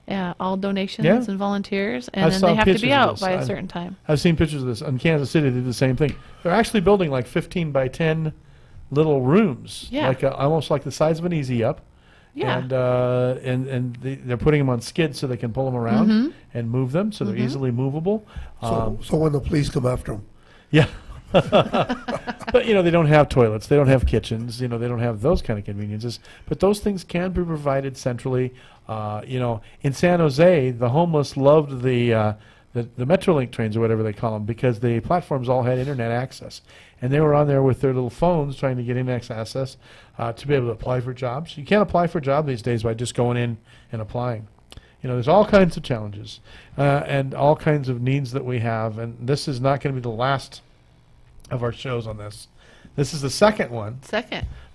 all donations and volunteers, and then they have to be out by a certain time. I've seen pictures of this. In Kansas City, they did the same thing. They're actually building like 15 by 10 little rooms, almost like the size of an easy up. Yeah. And they're putting them on skids so they can pull them around and move them, so they're easily movable. So when the police come after them. Yeah. But they don't have toilets, they don't have kitchens, they don't have those kind of conveniences. But those things can be provided centrally. In San Jose, the homeless loved the Metrolink trains, or whatever they call them, because the platforms all had internet access, and they were on there with their little phones trying to get internet access to be able to apply for jobs. You can't apply for a job these days by just going in and applying. There's all kinds of challenges and all kinds of needs that we have, and this is not going to be the last of our shows on this. This is the second one.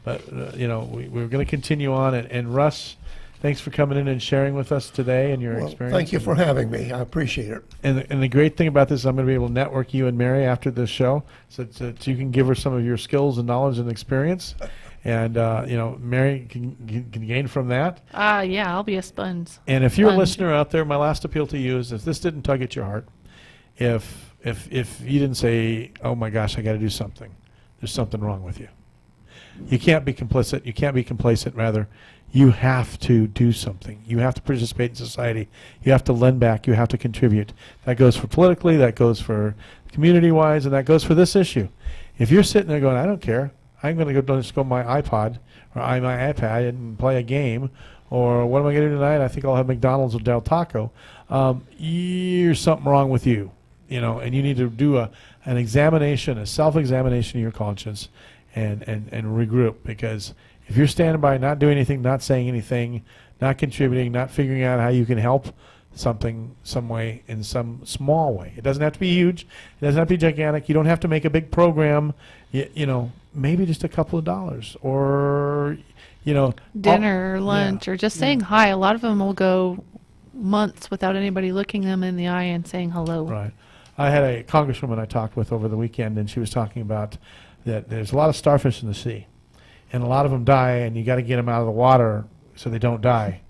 But we're going to continue on, and Russ, thanks for coming in and sharing with us today and your experience. Thank you for having me. I appreciate it. And the great thing about this is I'm going to be able to network you and Mary after this show, so you can give her some of your skills and knowledge and experience, and Mary can gain from that. Yeah, I'll be a sponge. And if you're a listener out there, my last appeal to you is, if this didn't tug at your heart, if you didn't say, oh my gosh, I got to do something, there's something wrong with you. You can't be complicit. You can't be complacent. Rather, you have to do something. You have to participate in society. You have to lend back. You have to contribute. That goes for politically, that goes for community-wise, and that goes for this issue. If you're sitting there going, I don't care, I'm going to just go on my iPod or my iPad and play a game, or what am I going to do tonight? I think I'll have McDonald's or Del Taco. There's something wrong with you, and you need to do an examination, a self-examination of your conscience, and regroup, because if you're standing by, not doing anything, not saying anything, not contributing, not figuring out how you can help something, some way, in some small way. It doesn't have to be huge. It doesn't have to be gigantic. You don't have to make a big program. Maybe just a couple of dollars, or dinner or lunch, or just saying hi. A lot of them will go months without anybody looking them in the eye and saying hello. Right. I had a congresswoman I talked with over the weekend, and she was talking about that there's a lot of starfish in the sea, and a lot of them die, and you got to get them out of the water so they don't die.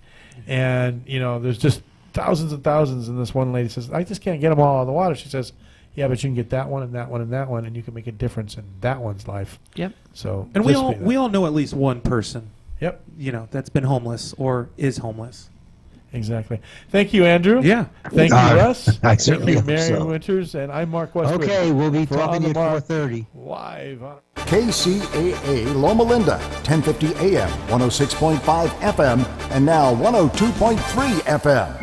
And there's just thousands and thousands, and this one lady says, I just can't get them all out of the water. She says, yeah, but you can get that one and that one and that one, and you can make a difference in that one's life. Yep. So, and we all know at least one person. Yep. That's been homeless or is homeless. Exactly. Thank you, Andrew. Yeah. Thank you, Russ. I Thank you, certainly hope Mary so. Winters, and I'm Mark Westwood. Okay, we'll be for talking On to the you at Mark 4:30. Live. KCAA Loma Linda, 1050 AM, 106.5 FM, and now 102.3 FM.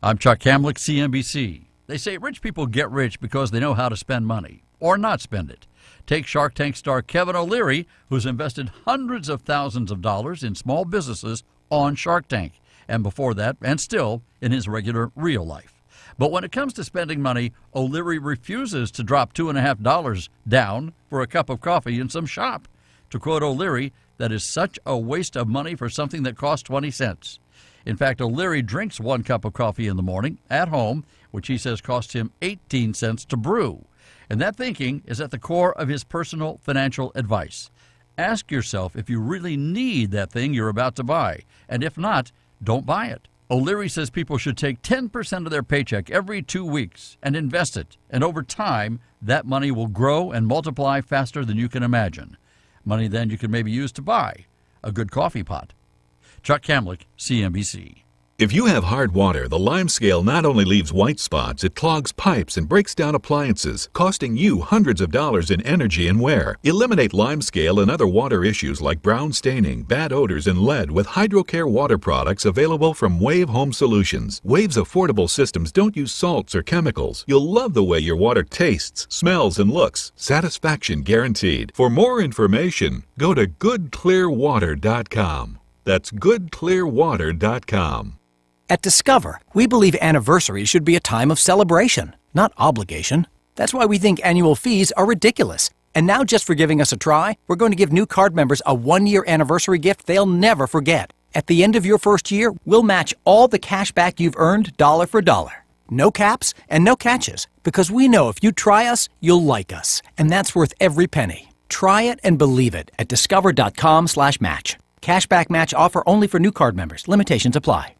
I'm Chuck Hamlick, CNBC. They say rich people get rich because they know how to spend money, or not spend it. Take Shark Tank star Kevin O'Leary, who's invested hundreds of thousands of dollars in small businesses on Shark Tank, and before that, and still, in his regular real life. But when it comes to spending money, O'Leary refuses to drop $2.50 down for a cup of coffee in some shop. To quote O'Leary, that is such a waste of money for something that costs 20 cents. In fact, O'Leary drinks 1 cup of coffee in the morning at home, which he says costs him 18 cents to brew. And that thinking is at the core of his personal financial advice. Ask yourself if you really need that thing you're about to buy, and if not, don't buy it. O'Leary says people should take 10% of their paycheck every 2 weeks and invest it, and over time, that money will grow and multiply faster than you can imagine. Money then you can maybe use to buy a good coffee pot. Chuck Hamlick, CNBC. If you have hard water, the lime scale not only leaves white spots, it clogs pipes and breaks down appliances, costing you hundreds of dollars in energy and wear. Eliminate lime scale and other water issues like brown staining, bad odors, and lead with HydroCare water products available from Wave Home Solutions. Wave's affordable systems don't use salts or chemicals. You'll love the way your water tastes, smells, and looks. Satisfaction guaranteed. For more information, go to goodclearwater.com. That's goodclearwater.com. At Discover, we believe anniversaries should be a time of celebration, not obligation. That's why we think annual fees are ridiculous. And now, just for giving us a try, we're going to give new card members a one-year anniversary gift they'll never forget. At the end of your first year, we'll match all the cash back you've earned dollar for dollar. No caps and no catches, because we know if you try us, you'll like us. And that's worth every penny. Try it and believe it at discover.com/match. Cashback match offer only for new card members. Limitations apply.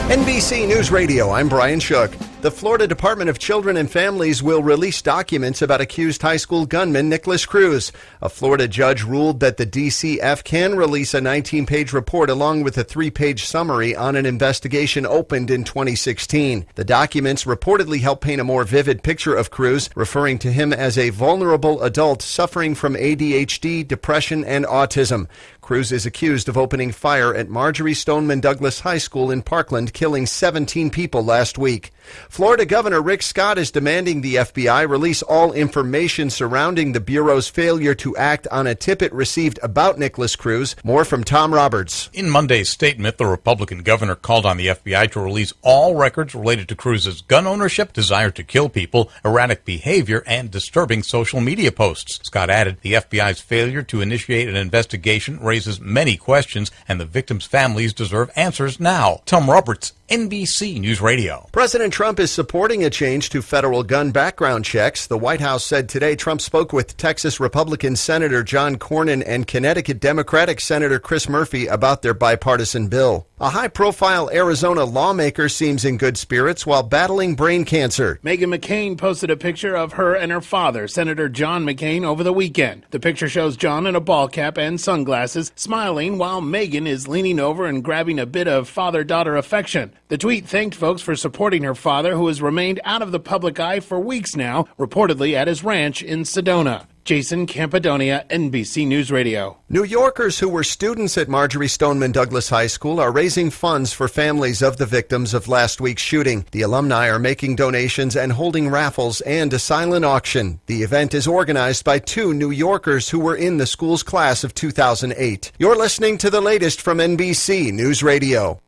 NBC News Radio, I'm Brian Shook. The Florida Department of Children and Families will release documents about accused high school gunman Nicholas Cruz. A Florida judge ruled that the DCF can release a 19-page report along with a 3-page summary on an investigation opened in 2016. The documents reportedly help paint a more vivid picture of Cruz, referring to him as a vulnerable adult suffering from ADHD, depression, and autism. Cruz is accused of opening fire at Marjorie Stoneman Douglas High School in Parkland, killing 17 people last week. Florida Governor Rick Scott is demanding the FBI release all information surrounding the Bureau's failure to act on a tip it received about Nicholas Cruz. More from Tom Roberts. In Monday's statement, the Republican governor called on the FBI to release all records related to Cruz's gun ownership, desire to kill people, erratic behavior, and disturbing social media posts. Scott added the FBI's failure to initiate an investigation raises many questions, and the victims' families deserve answers now. Tom Roberts, NBC News Radio. President Trump is supporting a change to federal gun background checks. The White House said today Trump spoke with Texas Republican Senator John Cornyn and Connecticut Democratic Senator Chris Murphy about their bipartisan bill. A high-profile Arizona lawmaker seems in good spirits while battling brain cancer. Meghan McCain posted a picture of her and her father, Senator John McCain, over the weekend. The picture shows John in a ball cap and sunglasses, smiling while Meghan is leaning over and grabbing a bit of father-daughter affection. The tweet thanked folks for supporting her father, who has remained out of the public eye for weeks now, reportedly at his ranch in Sedona. Jason Campadonia, NBC News Radio. New Yorkers who were students at Marjorie Stoneman Douglas High School are raising funds for families of the victims of last week's shooting. The alumni are making donations and holding raffles and a silent auction. The event is organized by 2 New Yorkers who were in the school's class of 2008. You're listening to the latest from NBC News Radio.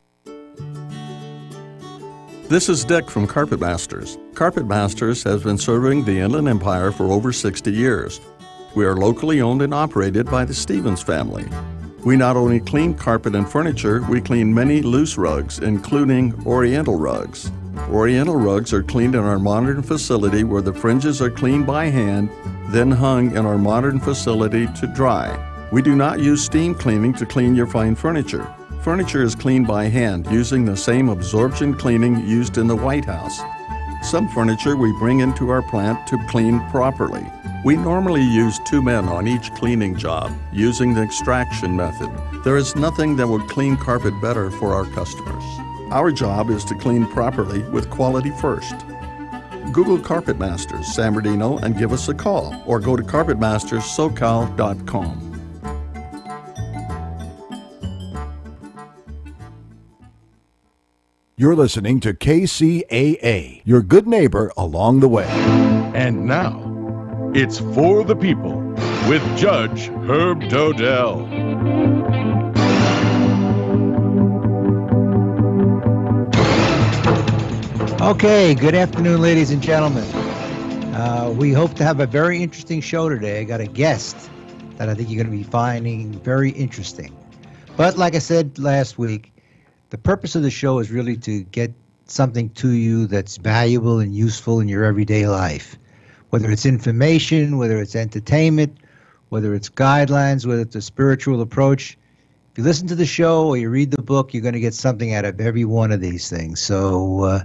This is Dick from Carpet Masters. Carpet Masters has been serving the Inland Empire for over 60 years. We are locally owned and operated by the Stevens family. We not only clean carpet and furniture, we clean many loose rugs, including Oriental rugs. Oriental rugs are cleaned in our modern facility where the fringes are cleaned by hand, then hung in our modern facility to dry. We do not use steam cleaning to clean your fine furniture. Furniture is cleaned by hand using the same absorption cleaning used in the White House. Some furniture we bring into our plant to clean properly. We normally use 2 men on each cleaning job using the extraction method. There is nothing that will clean carpet better for our customers. Our job is to clean properly with quality first. Google Carpet Masters San Bernardino and give us a call, or go to carpetmasterssocal.com. You're listening to KCAA, your good neighbor along the way. And now, it's For the People with Judge Herb Dodell. Okay, good afternoon, ladies and gentlemen. We hope to have a very interesting show today. I got a guest that I think you're going to be finding very interesting. But like I said last week, the purpose of the show is really to get something to you that's valuable and useful in your everyday life. Whether it's information, whether it's entertainment, whether it's guidelines, whether it's a spiritual approach. If you listen to the show or you read the book, you're going to get something out of every one of these things. So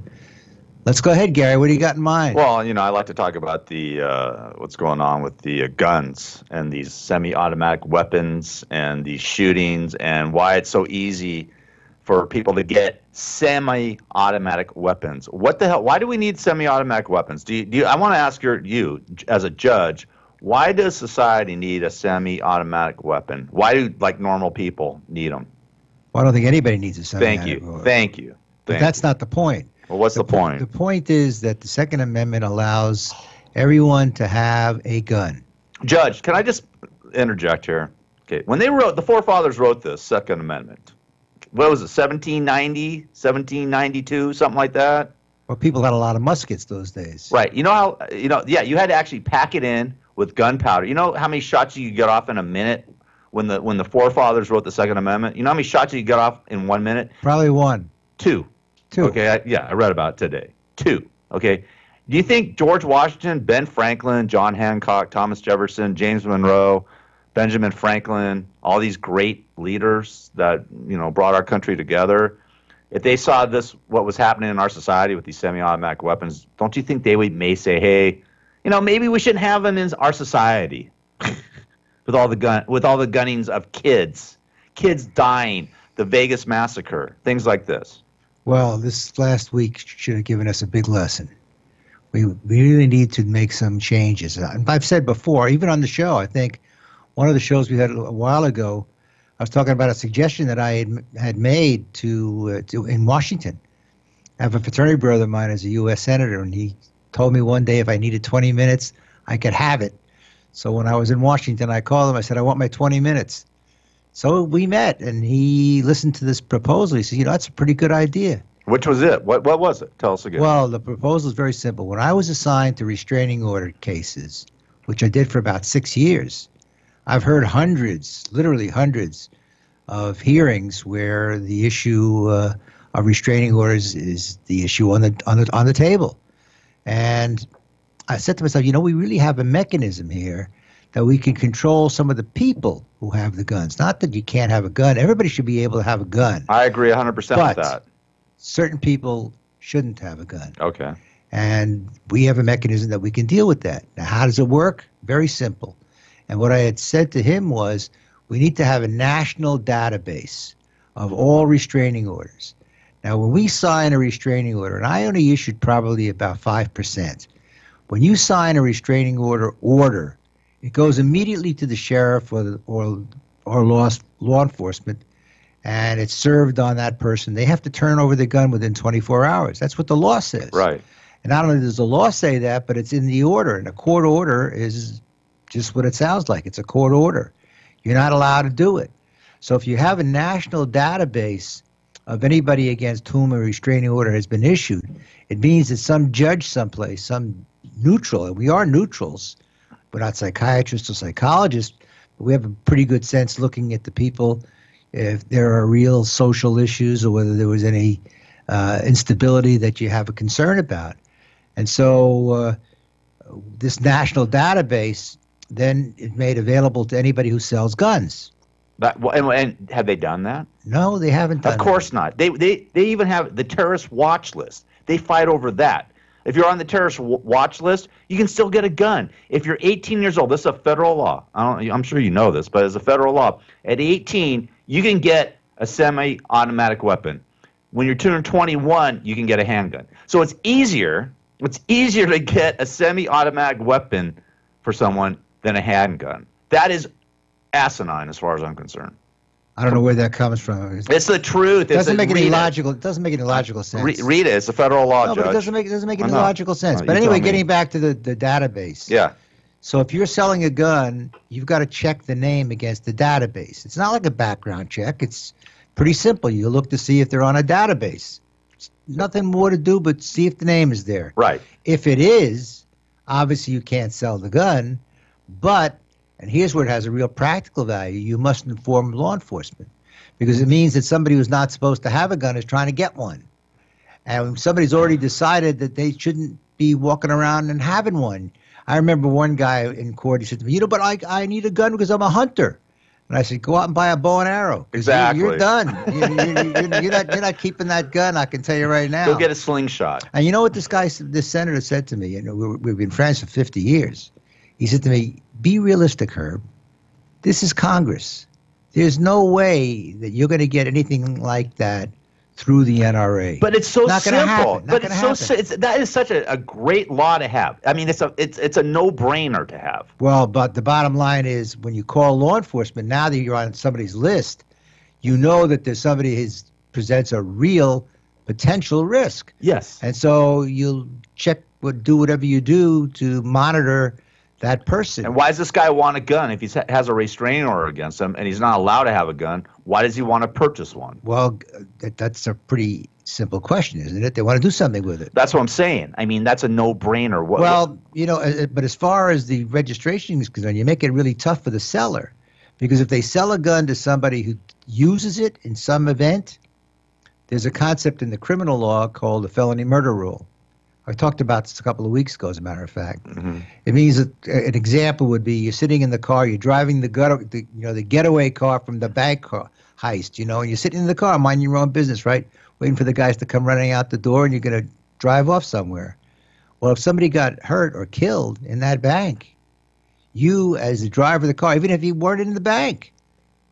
Let's go ahead, Gary. What do you got in mind? Well, I like to talk about the what's going on with the guns and these semi-automatic weapons and these shootings and why it's so easy for people to get semi-automatic weapons. What the hell? Why do we need semi-automatic weapons? I want to ask you as a judge, why does society need a semi-automatic weapon? Why do normal people need them? Well, I don't think anybody needs a semi-automatic weapon. Thank you. But that's not the point. Well, what's the point? The point is that the Second Amendment allows everyone to have a gun. Judge, can I just interject here? Okay, when the forefathers wrote this Second Amendment, what was it, 1790, 1792, something like that? Well, people had a lot of muskets those days. Right. You had to actually pack it in with gunpowder. You know how many shots you could get off in a minute when the forefathers wrote the Second Amendment? You know how many shots you could get off in 1 minute? Probably one. Two. Okay, I read about it today. 2. Okay. Do you think George Washington, Ben Franklin, John Hancock, Thomas Jefferson, James Monroe, Benjamin Franklin, all these great leaders that brought our country together, if they saw what was happening in our society with these semi-automatic weapons, don't you think they may say, hey, maybe we shouldn't have them in our society with all the gunnings of kids dying, the Vegas massacre, things like this? Well, this last week should have given us a big lesson. We really need to make some changes. And I've said before, even on the show, I think one of the shows we had a while ago, I was talking about a suggestion that I had made to in Washington. I have a fraternity brother of mine as a U.S. Senator, and he told me one day if I needed 20 minutes, I could have it. So when I was in Washington, I called him. I said, I want my 20 minutes. So we met, and he listened to this proposal. He said, that's a pretty good idea. Which was it? What was it? Tell us again. Well, the proposal is very simple. When I was assigned to restraining order cases, which I did for about 6 years, I've heard literally hundreds of hearings where the issue of restraining orders is the issue on the table. And I said to myself, we really have a mechanism here that we can control some of the people who have the guns. Not that you can't have a gun. Everybody should be able to have a gun. I agree 100% with that. Certain people shouldn't have a gun. Okay. And we have a mechanism that we can deal with that. Now, how does it work? Very simple. And what I had said to him was, we need to have a national database of all restraining orders. Now, when we sign a restraining order, and I only issued probably about 5%, when you sign a restraining order, it goes immediately to the sheriff or law enforcement, and it's served on that person. They have to turn over the gun within 24 hours. That's what the law says. Right. And not only does the law say that, but it's in the order. And a court order is just what it sounds like. It's a court order. You're not allowed to do it. So if you have a national database of anybody against whom a restraining order has been issued, it means that some judge someplace, some neutral, and we are neutrals, we're not psychiatrists or psychologists, but we have a pretty good sense looking at the people, if there are real social issues or whether there was any instability that you have a concern about. And so this national database then is made available to anybody who sells guns. And have they done that? No, they haven't done that. Of course not. They even have the terrorist watch list. They fight over that. If you're on the terrorist watch list, you can still get a gun. If you're 18 years old, this is a federal law. I'm sure you know this, but it's a federal law. At 18, you can get a semi-automatic weapon. When you're turning 21, you can get a handgun. So it's easier to get a semi-automatic weapon for someone than a handgun. That is asinine as far as I'm concerned. I don't know where that comes from. It's the truth. It doesn't make any logical sense. Read it. It's a federal law, Judge. But it doesn't make any logical sense. But anyway, getting back to the database. Yeah. So if you're selling a gun, you've got to check the name against the database. It's not like a background check. It's pretty simple. You look to see if they're on a database. It's nothing more to do but see if the name is there. Right. If it is, obviously you can't sell the gun, but and here's where it has a real practical value. You must inform law enforcement because it means that somebody who's not supposed to have a gun is trying to get one. And somebody's already decided that they shouldn't be walking around and having one. I remember one guy in court, he said to me, but I need a gun because I'm a hunter. And I said, go out and buy a bow and arrow. 'Cause Exactly. You're done. You're not keeping that gun, I can tell you right now. Go get a slingshot. And you know what this senator said to me? You know, we've been friends for 50 years. He said to me, be realistic, Herb. This is Congress. There's no way that you're going to get anything like that through the NRA. But it's so Not gonna simple. happen. Not But gonna it's so happen. that is such a great law to have. I mean, it's a no-brainer to have. Well, but the bottom line is when you call law enforcement, now that you're on somebody's list, you know that there's somebody who presents a real potential risk. Yes. And so you'll do whatever you do to monitor that person. And why does this guy want a gun if he has a restraining order against him and he's not allowed to have a gun? Why does he want to purchase one? Well, that's a pretty simple question, isn't it? They want to do something with it. That's what I'm saying. I mean, that's a no-brainer. Well, you know, but as far as the registration is concerned, you make it really tough for the seller. Because if they sell a gun to somebody who uses it in some event, there's a concept in the criminal law called the felony murder rule. I talked about this a couple of weeks ago, as a matter of fact. Mm-hmm. It means that an example would be you're sitting in the car, you're driving the getaway car from the bank heist, and you're sitting in the car, minding your own business, right? Waiting for the guys to come running out the door, and you're going to drive off somewhere. Well, if somebody got hurt or killed in that bank, you, as the driver of the car, even if you weren't in the bank,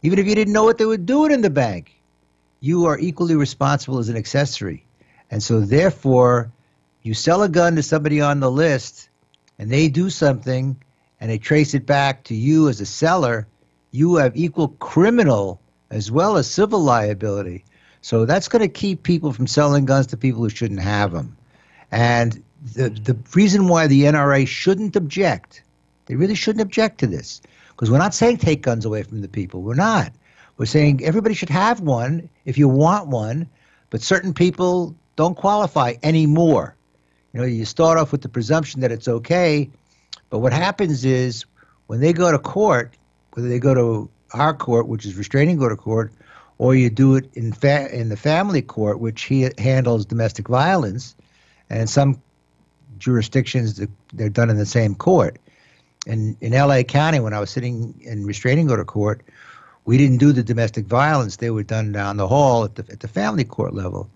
even if you didn't know what they were doing in the bank, you are equally responsible as an accessory. And so, therefore, you sell a gun to somebody on the list, and they do something, and they trace it back to you as a seller, you have equal criminal as well as civil liability. So that's going to keep people from selling guns to people who shouldn't have them. And the reason why the NRA shouldn't object, they really shouldn't object to this, because we're not saying take guns away from the people. We're not. We're saying everybody should have one if you want one, but certain people don't qualify anymore. You start off with the presumption that it's okay, but what happens is when they go to court, whether they go to our court, which is restraining order court, or you do it in the family court, which handles domestic violence, and in some jurisdictions they're done in the same court. And in L.A. County, when I was sitting in restraining order court, we didn't do the domestic violence; they were done down the hall at the family court level.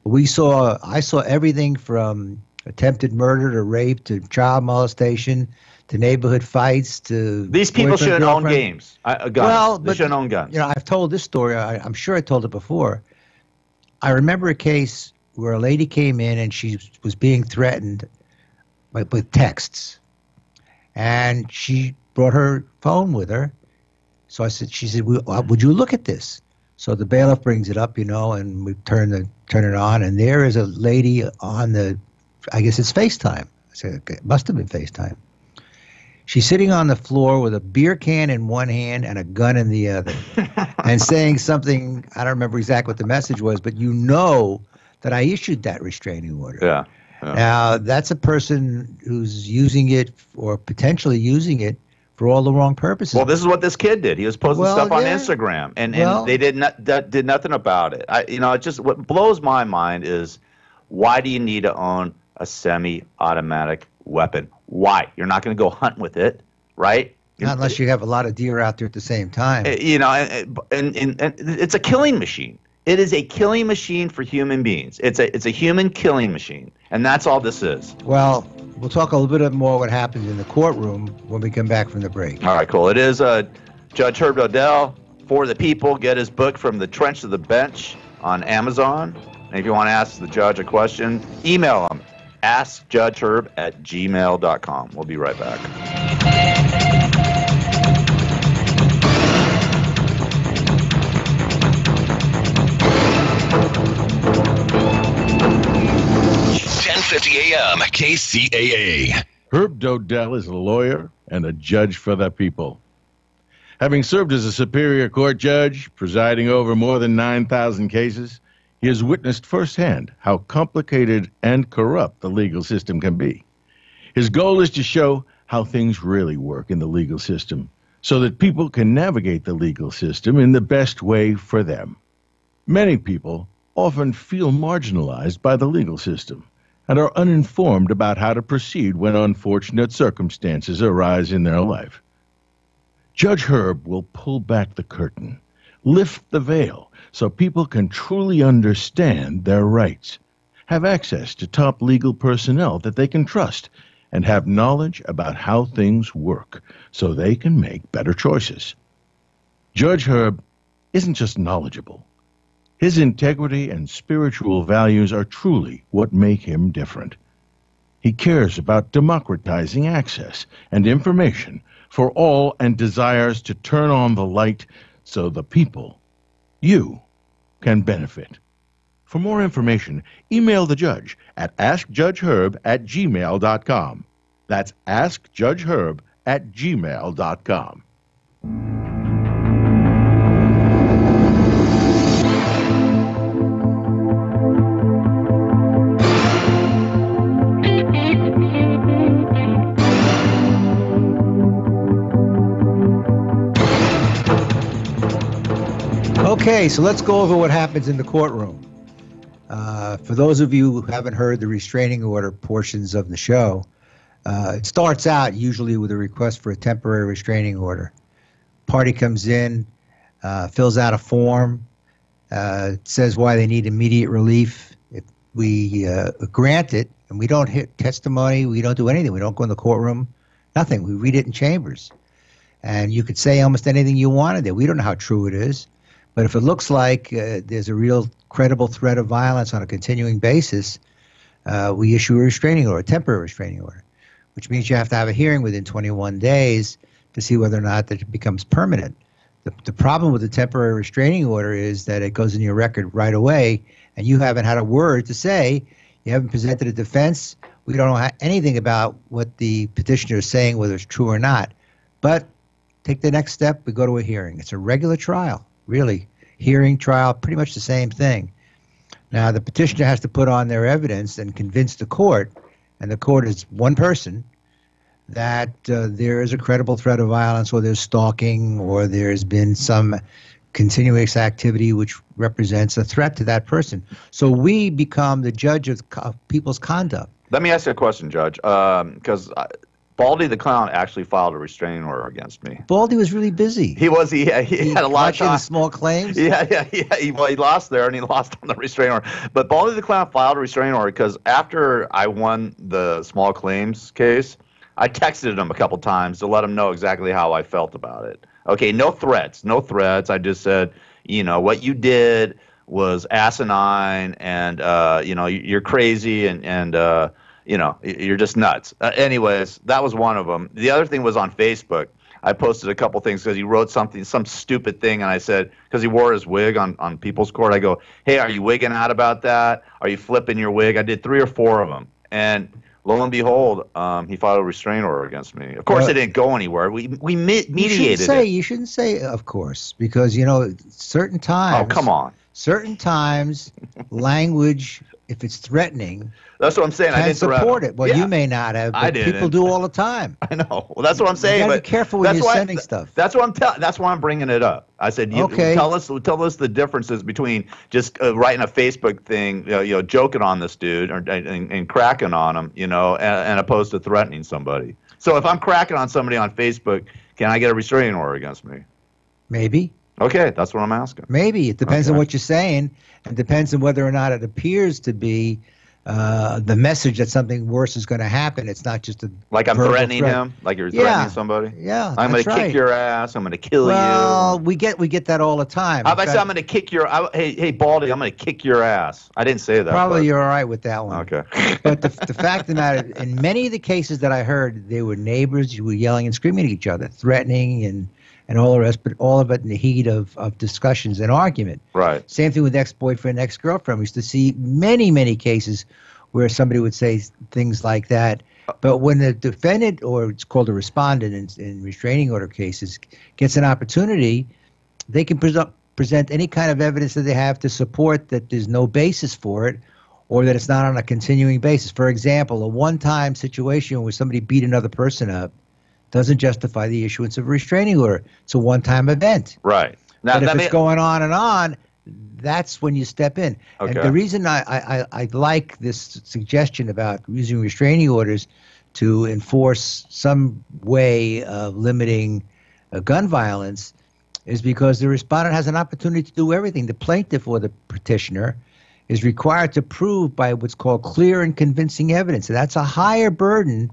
I saw everything from attempted murder to rape to child molestation to neighborhood fights to these people shouldn't own games. Guns. They shouldn't own guns. I've told this story. I'm sure I told it before. I remember a case where a lady came in and she was being threatened with texts, and she brought her phone with her. So she said, "Would you look at this?" So the bailiff brings it up, and we turn it on, and there is a lady on I guess it's FaceTime. I said, okay, it must have been FaceTime. She's sitting on the floor with a beer can in one hand and a gun in the other and saying something, I don't remember exactly what the message was, but that I issued that restraining order. Yeah. Now, that's a person who's using it or potentially using it for all the wrong purposes. Well, this is what this kid did. He was posting stuff on Instagram, and they did nothing about it. What blows my mind is, why do you need to own a semi-automatic weapon? Why? You're not going to go hunt with it, right? Not unless you have a lot of deer out there at the same time. And it's a killing machine. It is a killing machine for human beings. It's a human killing machine, and that's all this is. Well, we'll talk a little bit more what happens in the courtroom when we come back from the break. All right, cool. It is Judge Herb Odell, For the People. Get his book, From the Trench to the Bench, on Amazon. And if you want to ask the judge a question, email him. AskJudgeHerb@gmail.com. We'll be right back. AM KCAA. Herb Dodell is a lawyer and a judge for the people. Having served as a Superior Court judge, presiding over more than 9,000 cases, he has witnessed firsthand how complicated and corrupt the legal system can be. His goal is to show how things really work in the legal system so that people can navigate the legal system in the best way for them. Many people often feel marginalized by the legal system and are uninformed about how to proceed when unfortunate circumstances arise in their life. Judge Herb will pull back the curtain, lift the veil, so people can truly understand their rights, have access to top legal personnel that they can trust, and have knowledge about how things work so they can make better choices. Judge Herb isn't just knowledgeable. His integrity and spiritual values are truly what make him different. He cares about democratizing access and information for all and desires to turn on the light so the people, you, can benefit. For more information, email the judge at askjudgeherb@gmail.com. That's askjudgeherb@gmail.com. Okay, so let's go over what happens in the courtroom. For those of you who haven't heard the restraining order portions of the show, it starts out usually with a request for a temporary restraining order. Party comes in, fills out a form, says why they need immediate relief. If we grant it, and we don't hit testimony, we don't do anything. We don't go in the courtroom, nothing. We read it in chambers. And you could say almost anything you wanted there. We don't know how true it is. But if it looks like there's a real credible threat of violence on a continuing basis, we issue a restraining order, a temporary restraining order, which means you have to have a hearing within 21 days to see whether or not that it becomes permanent. The problem with the temporary restraining order is that it goes in your record right away, and you haven't had a word to say. You haven't presented a defense. We don't know anything about what the petitioner is saying, whether it's true or not. But take the next step. We go to a hearing. It's a regular trial. Really, hearing, trial, pretty much the same thing. Now, the petitioner has to put on their evidence and convince the court, and the court is one person, that there is a credible threat of violence, or there's stalking, or there's been some continuous activity which represents a threat to that person. So we become the judge of people's conduct. Let me ask you a question, Judge, because Baldy the Clown actually filed a restraining order against me. Baldy was really busy. He was. He had a lot of time. Small claims. Yeah. He lost there, and he lost on the restraining order. But Baldy the Clown filed a restraining order because after I won the small claims case, I texted him a couple times to let him know exactly how I felt about it. Okay, no threats. I just said, what you did was asinine, and you're crazy, and you're just nuts. Anyways, that was one of them. The other thing was on Facebook. I posted a couple things because he wrote some stupid thing, and I said, because he wore his wig on People's Court, I go, hey, are you wigging out about that? Are you flipping your wig? I did 3 or 4 of them. And lo and behold, he filed a restraining order against me. Of course, it didn't go anywhere. We mediated it. You shouldn't say, of course, because, certain times. Oh, come on. Certain times, language, if it's threatening, that's what I'm saying. I didn't support it. Well, you may not have, but people do all the time. I know. Well, that's what I'm saying. You gotta be careful when you're sending stuff. That's why I'm bringing it up. I said, tell us the differences between just writing a Facebook thing, joking on this dude and cracking on him, and opposed to threatening somebody. So if I'm cracking on somebody on Facebook, can I get a restraining order against me? Maybe. Okay, that's what I'm asking. Maybe. It depends on what you're saying, and depends on whether or not it appears to be the message that something worse is going to happen. It's not just a like I'm threatening him, like you're threatening somebody. Yeah, I'm going to kick your ass. I'm going to kill you. Well, we get that all the time. How about I say I'm going to kick your? Hey, Baldy, I'm going to kick your ass. I didn't say that. Probably you're all right with that one. Okay. But the fact of the matter, in many of the cases that I heard, they were neighbors who were yelling and screaming at each other, threatening and all the rest, but all of it in the heat of discussions and argument. Right. Same thing with ex-boyfriend, ex-girlfriend. We used to see many, many cases where somebody would say things like that. But when the defendant, or it's called a respondent in restraining order cases, gets an opportunity, they can present any kind of evidence that they have to support that there's no basis for it, or that it's not on a continuing basis. For example, a one-time situation where somebody beat another person up doesn't justify the issuance of a restraining order. It's a one-time event. Right. Now, but if it's going on, that's when you step in. Okay. And the reason I like this suggestion about using restraining orders to enforce some way of limiting gun violence is because the respondent has an opportunity to do everything. The plaintiff or the petitioner is required to prove by what's called clear and convincing evidence. And that's a higher burden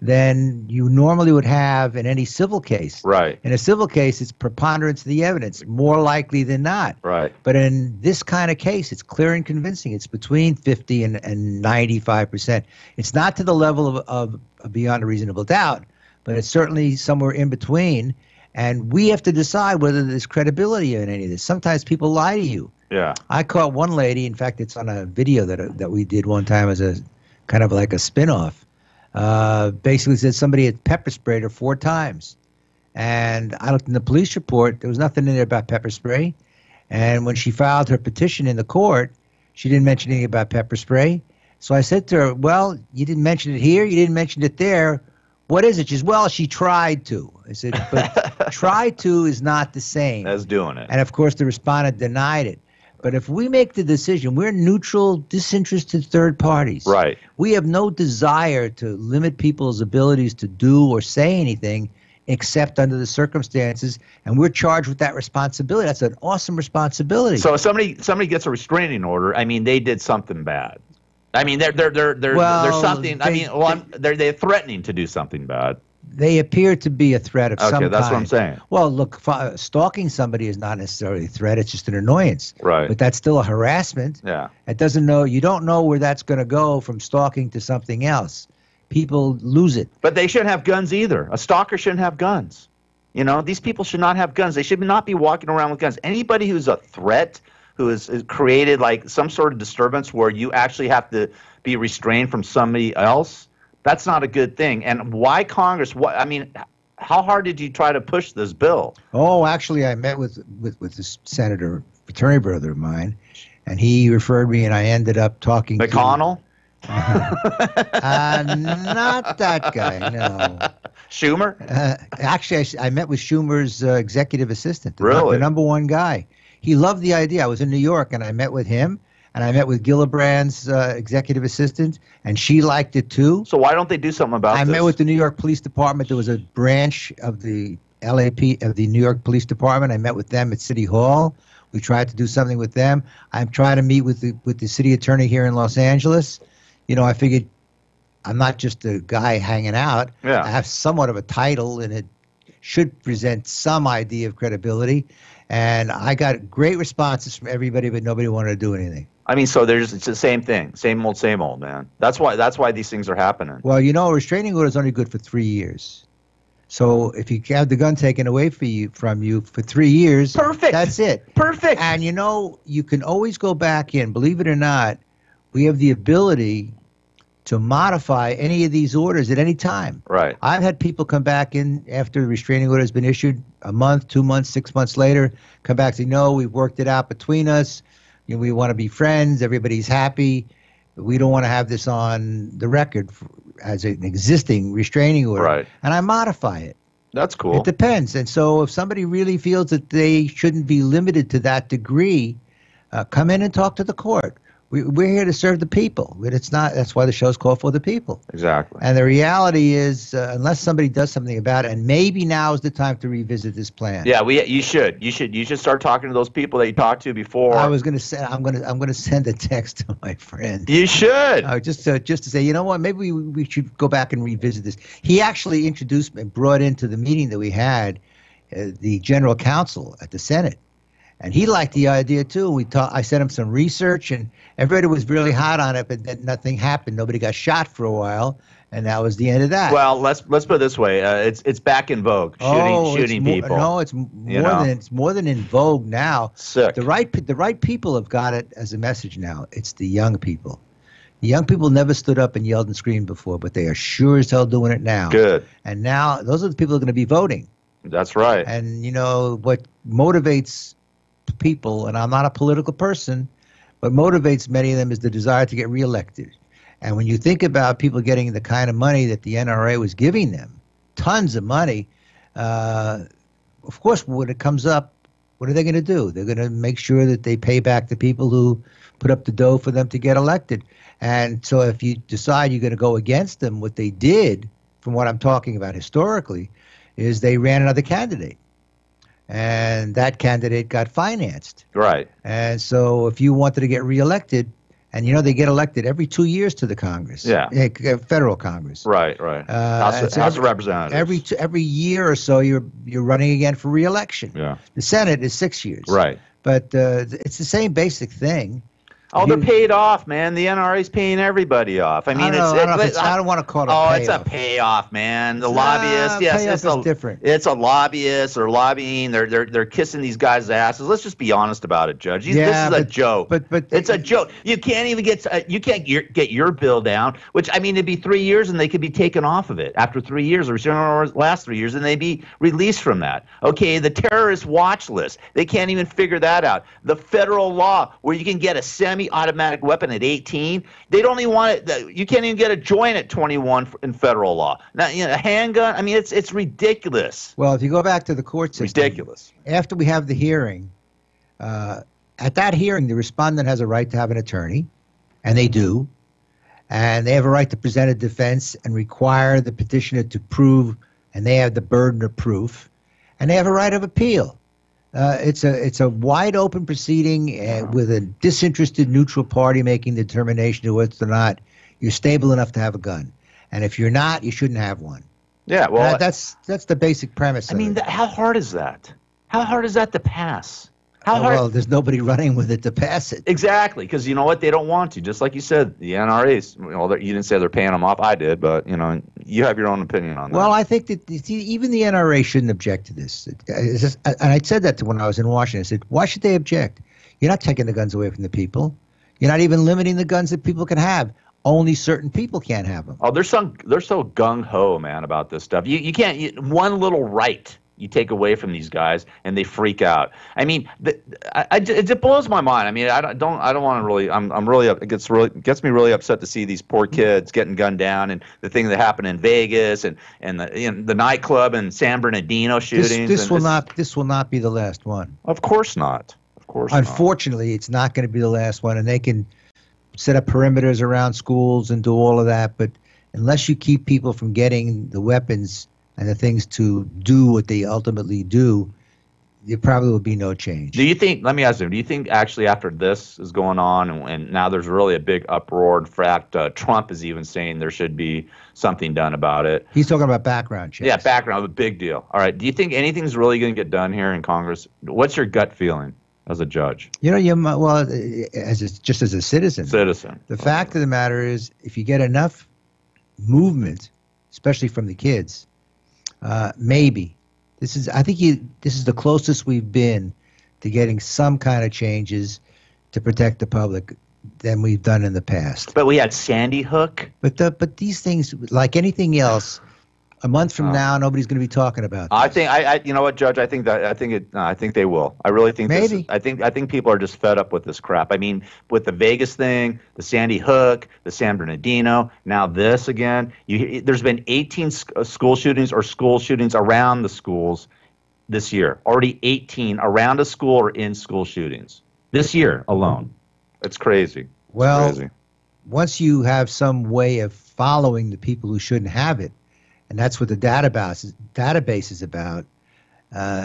than you normally would have in any civil case. Right. In a civil case, it's preponderance of the evidence, more likely than not. Right. But in this kind of case, it's clear and convincing. It's between 50 and 95%. It's not to the level of beyond a reasonable doubt, but it's certainly somewhere in between. And we have to decide whether there's credibility in any of this. Sometimes people lie to you. Yeah. I caught one lady, in fact, it's on a video that we did one time as a kind of like a spin-off. Basically said somebody had pepper sprayed her 4 times. And I looked in the police report. There was nothing in there about pepper spray. And when she filed her petition in the court, she didn't mention anything about pepper spray. So I said to her, well, you didn't mention it here. You didn't mention it there. What is it? She says, well, she tried to. I said, but try to is not the same as doing it. And, of course, the respondent denied it. But if we make the decision, we're neutral, disinterested third parties. Right. We have no desire to limit people's abilities to do or say anything except under the circumstances, and we're charged with that responsibility. That's an awesome responsibility. So if somebody gets a restraining order, I mean, they did something bad. I mean, there's something. They're threatening to do something bad. They appear to be a threat of some kind. Okay, that's what I'm saying. Well, look, stalking somebody is not necessarily a threat. It's just an annoyance. Right. But that's still a harassment. Yeah. You don't know where that's going to go from stalking to something else. People lose it. But they shouldn't have guns either. A stalker shouldn't have guns. You know, these people should not have guns. They should not be walking around with guns. Anybody who's a threat, who has created like some sort of disturbance where you actually have to be restrained from somebody else, that's not a good thing. And why Congress? How hard did you try to push this bill? Oh, actually, I met with this senator, attorney brother of mine, and he referred me, and I ended up talking McConnell? Not that guy, no. Schumer? Actually, I met with Schumer's executive assistant, the Really? number one guy. He loved the idea. I was in New York, and I met with him. And I met with Gillibrand's executive assistant, and she liked it too. So why don't they do something about this? I met with the New York Police Department. There was a branch of the LAP of the New York Police Department. I met with them at City Hall. We tried to do something with them. I'm trying to meet with the city attorney here in Los Angeles. You know, I figured I'm not just a guy hanging out. Yeah. I have somewhat of a title, and it should present some idea of credibility. And I got great responses from everybody, but nobody wanted to do anything. I mean, so it's the same thing, same old, man. That's why these things are happening. Well, you know, a restraining order is only good for 3 years. So if you have the gun taken away from you for 3 years, perfect. That's it. Perfect. And you know, you can always go back in. Believe it or not, we have the ability to modify any of these orders at any time. Right. I've had people come back in after the restraining order has been issued a month, 2 months, 6 months later, come back and say, no, we've worked it out between us. You know, we want to be friends. Everybody's happy. We don't want to have this on the record as an existing restraining order. Right. And I modify it. That's cool. It depends. And so if somebody really feels that they shouldn't be limited to that degree, come in and talk to the court. We're here to serve the people. But it's not. That's why the show's called For the People. Exactly. And the reality is, unless somebody does something about it, and maybe now is the time to revisit this plan. Yeah, you should start talking to those people that you talked to before. I was going to say I'm going to send a text to my friend. You should. Just to say, you know what? Maybe we should go back and revisit this. He actually introduced me, brought into the meeting that we had, the general counsel at the Senate. And he liked the idea too. I sent him some research, and everybody was really hot on it, but then nothing happened. Nobody got shot for a while, and that was the end of that. Well, let's put it this way: it's back in vogue. Shooting people. No, it's more than in vogue now. Sick. The right people have got it as a message now. It's the young people. The young people never stood up and yelled and screamed before, but they are sure as hell doing it now. Good. And now those are the people who are going to be voting. That's right. And you know what motivates people, and I'm not a political person, but motivates many of them is the desire to get reelected. And when you think about people getting the kind of money that the NRA was giving them, tons of money, of course, when it comes up, what are they going to do? They're going to make sure that they pay back the people who put up the dough for them to get elected. And so if you decide you're going to go against them, what they did, from what I'm talking about historically, is they ran another candidate. and that candidate got financed. Right. And so if you wanted to get reelected, and you know they get elected every 2 years to the Congress, federal Congress. Right. House of Representatives. Every year or so, you're running again for reelection. Yeah. The Senate is 6 years. Right. But it's the same basic thing. Oh, they're paid off, man. The NRA's paying everybody off. I mean, I don't want to call it. Oh, it's a payoff, man. The lobbyists, yes, it's different. It's a lobbyist. They're lobbying. They're kissing these guys' asses. Let's just be honest about it, Judge. This is a joke. But it's a joke. You can't even get your bill down. Which I mean, it'd be 3 years, and they could be taken off of it after 3 years, or last 3 years, and they'd be released from that. Okay, the terrorist watch list. They can't even figure that out. The federal law where you can get a semi-automatic weapon at 18. They don't even want it. You can't even get a joint at 21 in federal law. Now, a handgun. I mean, it's ridiculous. Well, if you go back to the court system, ridiculous. After we have the hearing, at that hearing, the respondent has a right to have an attorney, and they do, and they have a right to present a defense and require the petitioner to prove, and they have the burden of proof, and they have a right of appeal. It's a wide open proceeding with a disinterested neutral party making the determination of whether or not you're stable enough to have a gun, and if you're not, you shouldn't have one. Yeah, well, that's the basic premise. I mean, how hard is that? How hard is that to pass? How hard? Well, there's nobody running with it to pass it. Exactly, because you know what? They don't want to. Just like you said, the NRAs. Well, you didn't say they're paying them off. I did, but you have your own opinion on that. Well, I think that even the NRA shouldn't object to this. And I said that when I was in Washington. I said, why should they object? You're not taking the guns away from the people. You're not even limiting the guns that people can have. Only certain people can't have them. Oh, they're so gung ho, man, about this stuff. You can't. One little right you take away from these guys, and they freak out. I mean, it blows my mind. I mean, I don't want to really. I'm really. It gets me really upset to see these poor kids getting gunned down, and the thing that happened in Vegas, and the nightclub in San Bernardino shootings. This will not be the last one. Of course not. Of course. Unfortunately, it's not going to be the last one, and they can set up perimeters around schools and do all of that, but unless you keep people from getting the weapons and the things to do what they ultimately do, there probably will be no change. Do you think, let me ask you, do you think actually after this is going on and now there's really a big uproar, in fact, Trump is even saying there should be something done about it. He's talking about background checks. Yeah, background, a big deal. All right, do you think anything's really going to get done here in Congress? What's your gut feeling as a judge? Just as a citizen. The fact of the matter is, if you get enough movement, especially from the kids, maybe this is the closest we've been to getting some kind of changes to protect the public than we've done in the past. But we had Sandy Hook. But these things, like anything else, a month from now, nobody's going to be talking about this. I think you know what, Judge? I think they will. I really think maybe. I think people are just fed up with this crap. I mean, with the Vegas thing, the Sandy Hook, the San Bernardino, now this again. There's been 18 school shootings or school shootings around the schools this year. Already 18 around a school or in school shootings this year alone. It's crazy. Once you have some way of following the people who shouldn't have it, and that's what the database is about,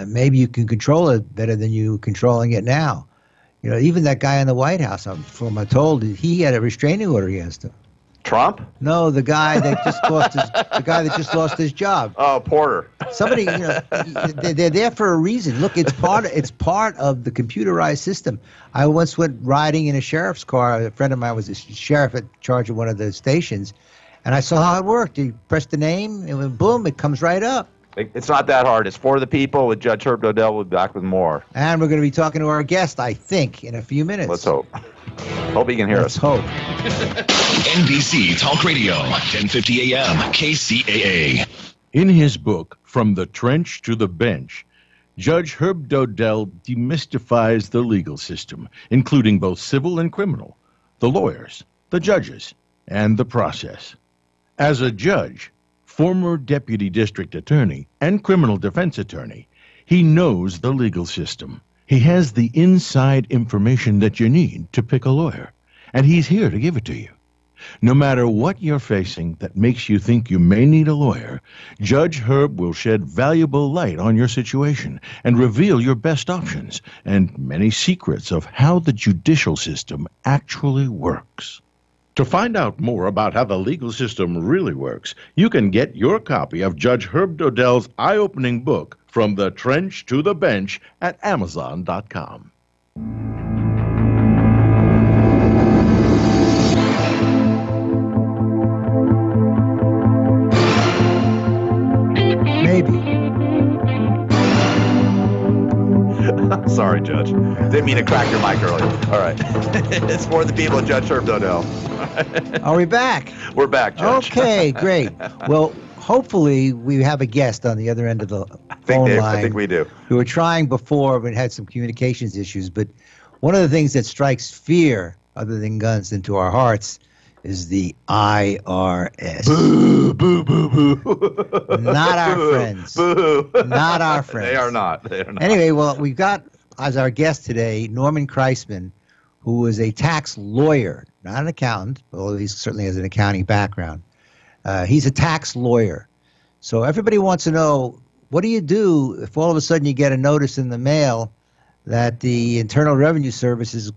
maybe you can control it better than you controlling it now. Even that guy in the White House, from I'm told, he had a restraining order against him. Trump? No, the guy that just lost his job. Oh, Porter. Somebody, they're there for a reason. Look, it's part of the computerized system. I once went riding in a sheriff's car. A friend of mine was a sheriff in charge of one of the stations. And I saw how it worked. You press the name, and boom, it comes right up. It's not that hard. It's for the people. With Judge Herb Dodell, we'll be back with more. And we're going to be talking to our guest, I think, in a few minutes. Let's hope. Hope he can hear us. Let's hope. NBC Talk Radio, 1050 AM, KCAA. In his book, From the Trench to the Bench, Judge Herb Dodell demystifies the legal system, including both civil and criminal, the lawyers, the judges, and the process. As a judge, former deputy district attorney, and criminal defense attorney, he knows the legal system. He has the inside information that you need to pick a lawyer, and he's here to give it to you. No matter what you're facing that makes you think you may need a lawyer, Judge Herb will shed valuable light on your situation and reveal your best options and many secrets of how the judicial system actually works. To find out more about how the legal system really works, you can get your copy of Judge Herb Dodell's eye-opening book, From the Trench to the Bench, at Amazon.com. Sorry, Judge. Didn't mean to crack your mic earlier. All right. It's for the people at Judge Herb Dodell. Are we back? We're back, Judge. Okay, great. Well, hopefully we have a guest on the other end of the phone line. I think we do. We were trying before, but had some communications issues. But one of the things that strikes fear, other than guns, into our hearts is the IRS. Boo, boo, boo, boo. Not our friends. Boo. Not our friends. They are not. They are not. Anyway, well, we've got as our guest today Norman Kreisman, who is a tax lawyer, not an accountant, although he certainly has an accounting background. He's a tax lawyer. So everybody wants to know, what do you do if all of a sudden you get a notice in the mail that the Internal Revenue Service is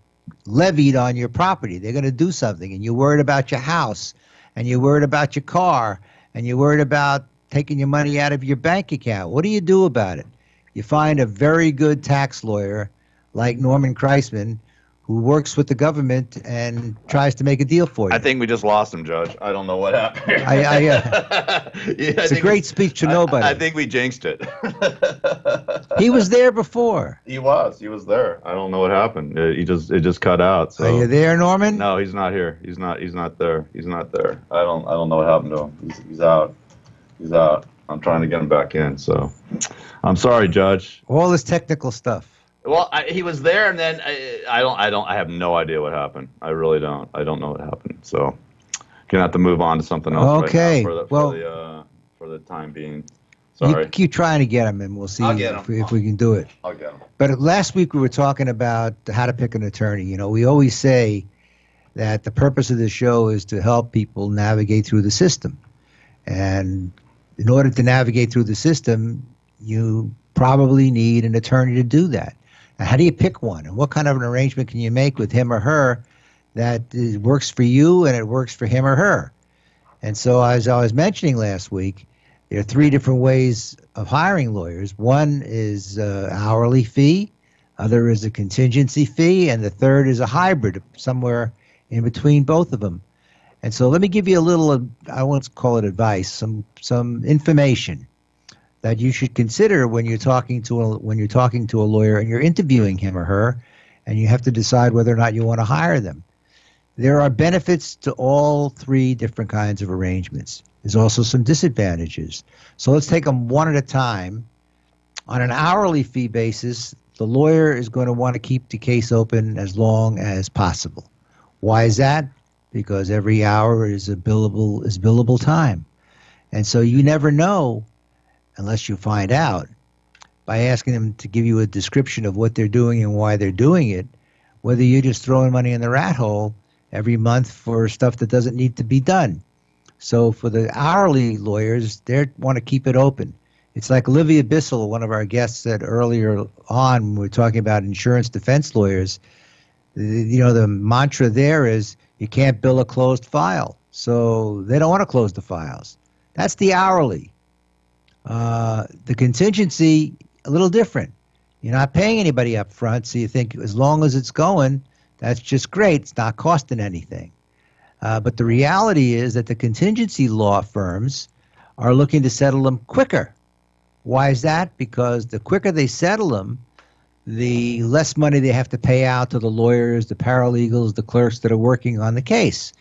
levied on your property? They're going to do something, and you're worried about your house, and you're worried about your car, and you're worried about taking your money out of your bank account. What do you do about it? You find a very good tax lawyer like Norman Kreisman, who works with the government and tries to make a deal for you. I think we just lost him, Judge. I don't know what happened. It's a great speech to nobody. I think we jinxed it. He was there before. He was there. I don't know what happened. It just cut out. So. Are you there, Norman? No, he's not here. He's not there. He's not there. I don't know what happened to him. He's out. He's out. I'm trying to get him back in. So, I'm sorry, Judge. All this technical stuff. Well, he was there, and then I have no idea what happened. I really don't. I don't know what happened. So, gonna have to move on to something else. Okay. Right now for the time being. Sorry. You keep trying to get him, and we'll see if we can do it. I'll get him. But last week we were talking about how to pick an attorney. You know, we always say that the purpose of the show is to help people navigate through the system. And in order to navigate through the system, you probably need an attorney to do that. Now, how do you pick one? And what kind of an arrangement can you make with him or her that works for you and it works for him or her? And so, as I was mentioning last week, there are three different ways of hiring lawyers. One is hourly fee, other is a contingency fee, and the third is a hybrid, somewhere in between both of them. And so let me give you a little, I won't call it advice, some information that you should consider when you're talking to a lawyer and you're interviewing him or her, and you have to decide whether or not you want to hire them. There are benefits to all three different kinds of arrangements. There's also some disadvantages. So let's take them one at a time. On an hourly fee basis, the lawyer is going to want to keep the case open as long as possible. Why is that? Because every hour is billable time. And so you never know, unless you find out, by asking them to give you a description of what they're doing and why they're doing it, whether you're just throwing money in the rat hole every month for stuff that doesn't need to be done. So for the hourly lawyers, they want to keep it open. It's like Olivia Bissell, one of our guests, said earlier on when we were talking about insurance defense lawyers. You know, the mantra there is you can't bill a closed file. So they don't want to close the files. That's the hourly. The contingency, a little different. You're not paying anybody up front, so you think as long as it's going, that's just great. It's not costing anything. But the reality is that the contingency law firms are looking to settle them quicker. Why is that? Because the quicker they settle them, the less money they have to pay out to the lawyers, the paralegals, the clerks that are working on the case.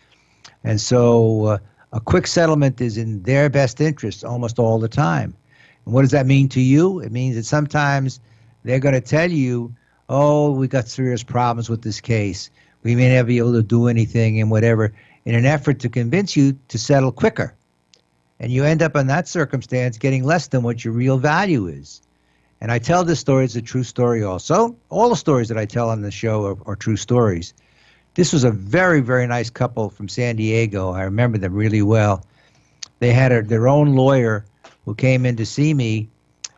And so a quick settlement is in their best interest almost all the time. And what does that mean to you? It means that sometimes they're going to tell you, oh, we got serious problems with this case. We may not be able to do anything and whatever, in an effort to convince you to settle quicker. And you end up in that circumstance getting less than what your real value is. And I tell this story, it's a true story also. All the stories that I tell on the show are true stories. This was a very, very nice couple from San Diego. I remember them really well. They had their own lawyer who came in to see me,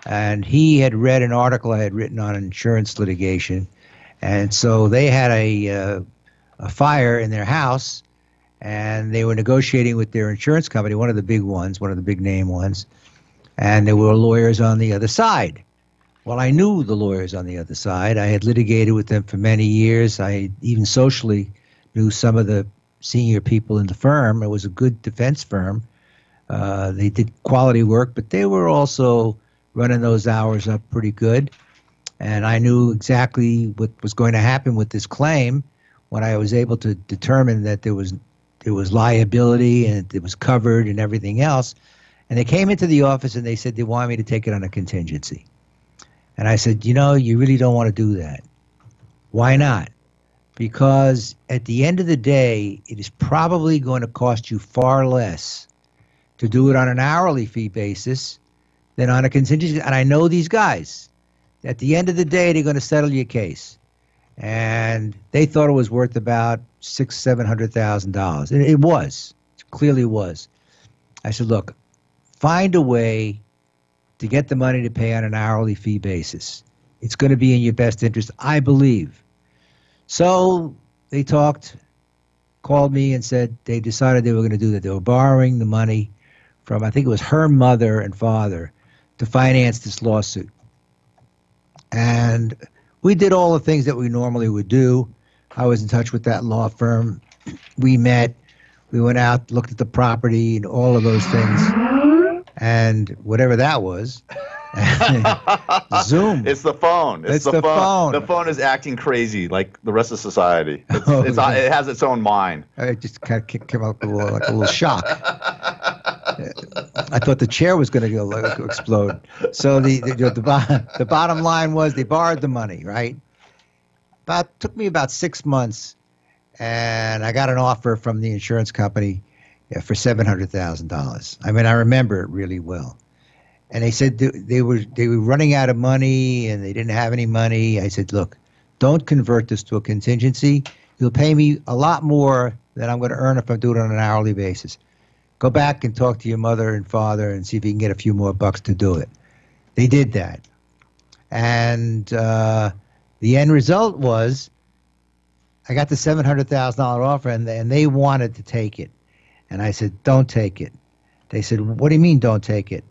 and he had read an article I had written on insurance litigation. And so they had a fire in their house, and they were negotiating with their insurance company, one of the big ones, one of the big name ones, and there were lawyers on the other side. Well, I knew the lawyers on the other side. I had litigated with them for many years. I even socially knew some of the senior people in the firm. It was a good defense firm. They did quality work, but they were also running those hours up pretty good. And I knew exactly what was going to happen with this claim when I was able to determine that there was liability and it was covered and everything else. And they came into the office and they said they wanted me to take it on a contingency. And I said, you really don't want to do that. Why not? Because at the end of the day, it is probably going to cost you far less to do it on an hourly fee basis than on a contingency. And I know these guys. At the end of the day, they're going to settle your case. And they thought it was worth about $600,000-$700,000. And it was. It clearly was. I said, look, find a way to get the money to pay on an hourly fee basis. It's going to be in your best interest, I believe. So they talked, called me and said they decided they were going to do that. They were borrowing the money from, I think it was her mother and father, to finance this lawsuit. And we did all the things that we normally would do. I was in touch with that law firm. We met. We went out, looked at the property and all of those things. And whatever that was, Zoom. It's the phone. It's the phone. The phone is acting crazy like the rest of society. It has its own mind. It just kind of came out like a little shock. I thought the chair was going to explode. So the bottom line was they borrowed the money, right? Took me about 6 months, and I got an offer from the insurance company for $700,000. I mean, I remember it really well. And they said they were running out of money and they didn't have any money. I said, look, don't convert this to a contingency. You'll pay me a lot more than I'm going to earn if I do it on an hourly basis. Go back and talk to your mother and father and see if you can get a few more bucks to do it. They did that. And the end result was I got the $700,000 offer and they wanted to take it. And I said, don't take it. They said, what do you mean don't take it?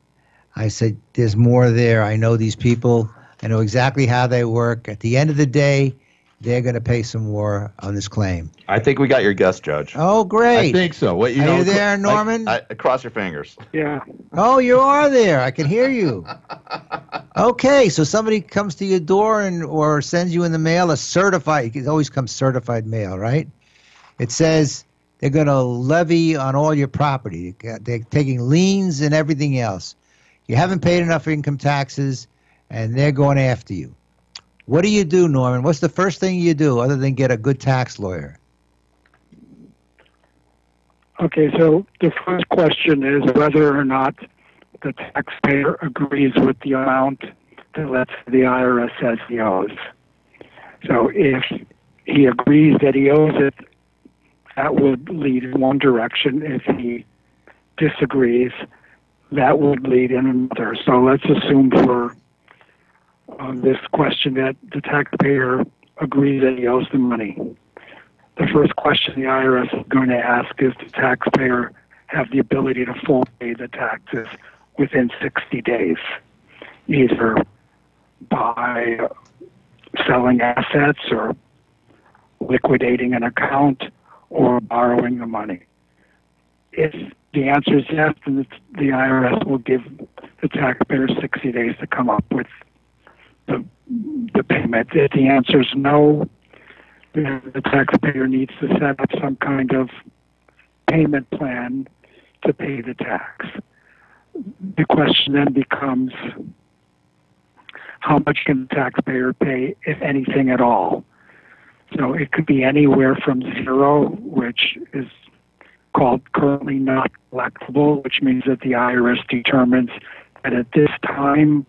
I said, there's more there. I know these people. I know exactly how they work. At the end of the day, they're going to pay some more on this claim. I think we got your guess, Judge. Oh, great. I think so. Are you there, Norman? Cross your fingers. Yeah. Oh, you are there. I can hear you. Okay, so somebody comes to your door or sends you in the mail a certified, it always comes certified mail, right? It says they're going to levy on all your property. They're taking liens and everything else. You haven't paid enough income taxes, and they're going after you. What do you do, Norman? What's the first thing you do other than get a good tax lawyer? Okay, so the first question is whether or not the taxpayer agrees with the amount that, let's say, the IRS says he owes. So if he agrees that he owes it, that would lead in one direction. If he disagrees, that would lead in another. So let's assume for this question that the taxpayer agrees that he owes the money. The first question the IRS is going to ask is, does the taxpayer have the ability to full pay the taxes within 60 days, either by selling assets or liquidating an account or borrowing the money? If the answer is yes, then the IRS will give the taxpayer 60 days to come up with the payment. If the answer is no, then the taxpayer needs to set up some kind of payment plan to pay the tax. The question then becomes, how much can the taxpayer pay, if anything at all? So it could be anywhere from zero, which is called currently not collectible, which means that the IRS determines that at this time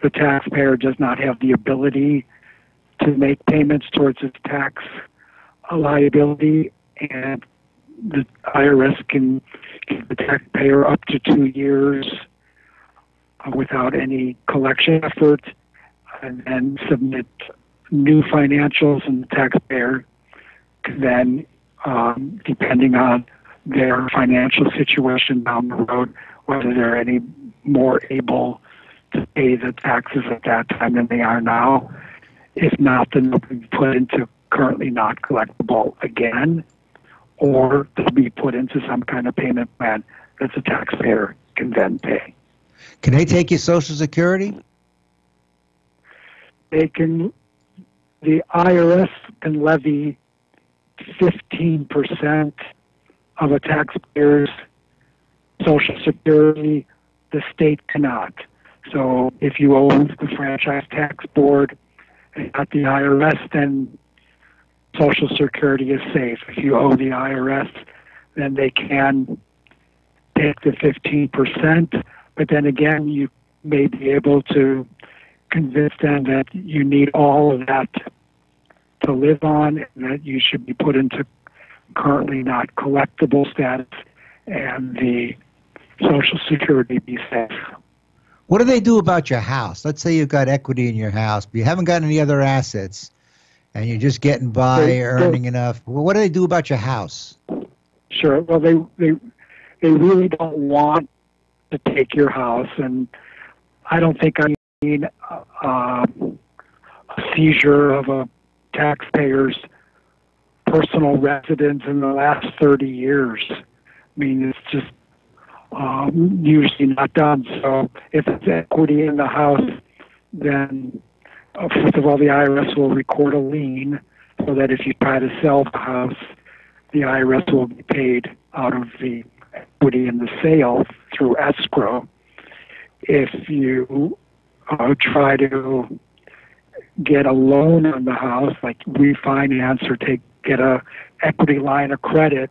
the taxpayer does not have the ability to make payments towards its tax a liability, and the IRS can give the taxpayer up to 2 years without any collection effort, and then submit new financials, and the taxpayer can then, depending on their financial situation down the road, whether they're any more able to pay the taxes at that time than they are now. If not, then they'll be put into currently not collectible again, or they'll be put into some kind of payment plan that the taxpayer can then pay. Can they take your Social Security? They can. The IRS can levy 15% of a taxpayer's Social Security. The state cannot. So if you owe the Franchise Tax Board and not the IRS, then Social Security is safe. If you owe the IRS, then they can take the 15%. But then again, you may be able to convince them that you need all of that to live on, and that you should be put into currently not collectible status, and the Social Security be safe. What do they do about your house? Let's say you've got equity in your house, but you haven't got any other assets, and you're just getting by, earning enough. Well, what do they do about your house? Sure. Well, they really don't want to take your house, and I don't think I mean a seizure of a taxpayer's personal residence in the last 30 years. I mean, it's just usually not done. So if it's equity in the house, then first of all, the IRS will record a lien so that if you try to sell the house, the IRS will be paid out of the equity in the sale through escrow. If you try to get a loan on the house, like refinance or get a equity line of credit,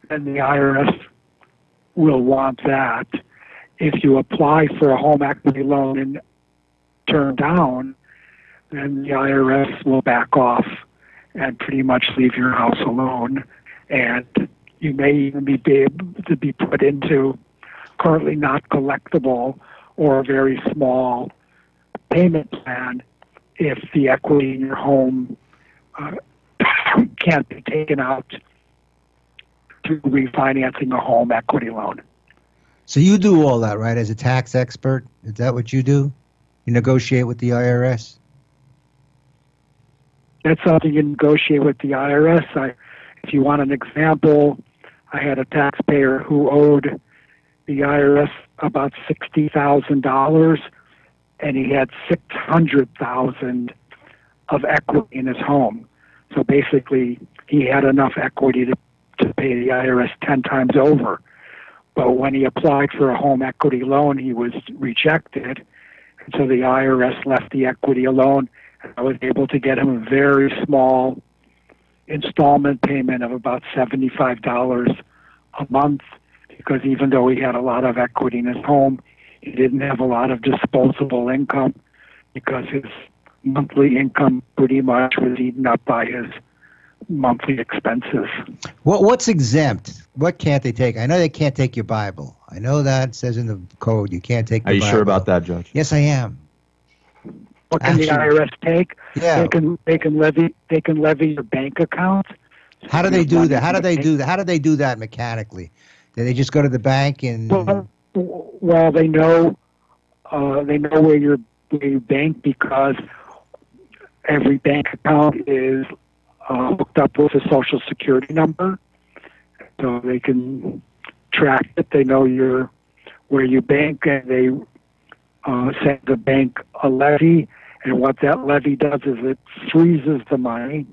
then the IRS will want that. If you apply for a home equity loan and turn down, then the IRS will back off and pretty much leave your house alone. And you may even be able to be put into currently not collectible or a very small payment plan if the equity in your home can't be taken out through refinancing a home equity loan. So you do all that, right, as a tax expert? Is that what you do? You negotiate with the IRS? That's something you negotiate with the IRS. If you want an example, I had a taxpayer who owed the IRS about $60,000, and he had $600,000 of equity in his home. So basically, he had enough equity to pay the IRS 10 times over. But when he applied for a home equity loan, he was rejected. And so the IRS left the equity alone, and I was able to get him a very small installment payment of about $75 a month, because even though he had a lot of equity in his home, he didn't have a lot of disposable income, because his monthly income pretty much was eaten up by his monthly expenses. What's exempt? What can't they take? I know they can't take your Bible. I know that it says in the code you can't take the Bible. Are you sure about that, Judge? Yes, I am. What can the IRS take? Yeah. They can levy your bank account. How do they do that? How do they do that? How do they do that mechanically? Do they just go to the bank and? Well, they know where you bank, because every bank account is hooked up with a Social Security number, so they can track it. They know where you bank, and they send the bank a levy. And what that levy does is it freezes the money.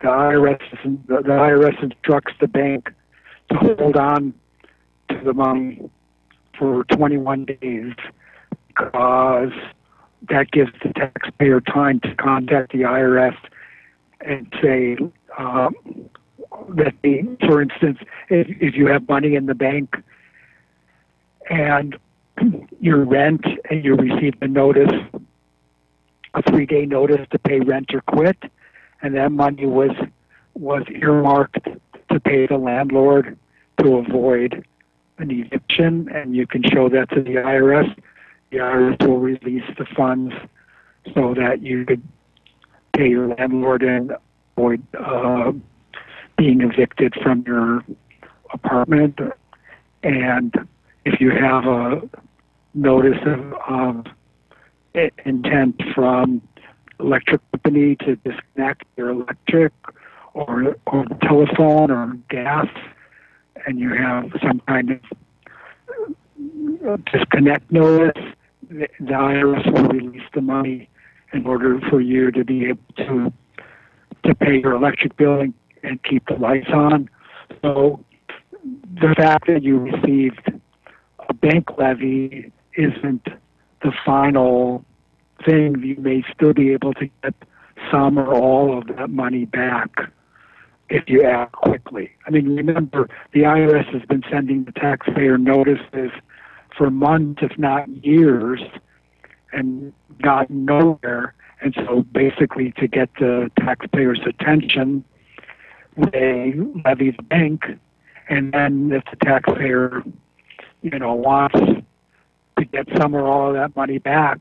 The IRS instructs the bank to hold on to the money for 21 days, because that gives the taxpayer time to contact the IRS and say that for instance, if you have money in the bank and your rent, and you receive a notice, a 3-day notice to pay rent or quit, and that money was was earmarked to pay the landlord to avoid an eviction, and you can show that to the IRS. The IRS will release the funds so that you could pay your landlord and avoid being evicted from your apartment. And if you have a notice of intent from electric company to disconnect your electric or telephone or gas, and you have some kind of disconnect notice, the IRS will release the money in order for you to be able to pay your electric bill and keep the lights on. So the fact that you received a bank levy isn't the final thing. You may still be able to get some or all of that money back if you act quickly. I mean, remember, the IRS has been sending the taxpayer notices for months, if not years, and gotten nowhere. And so basically to get the taxpayer's attention, they levy the bank, and then if the taxpayer, wants to get some or all of that money back,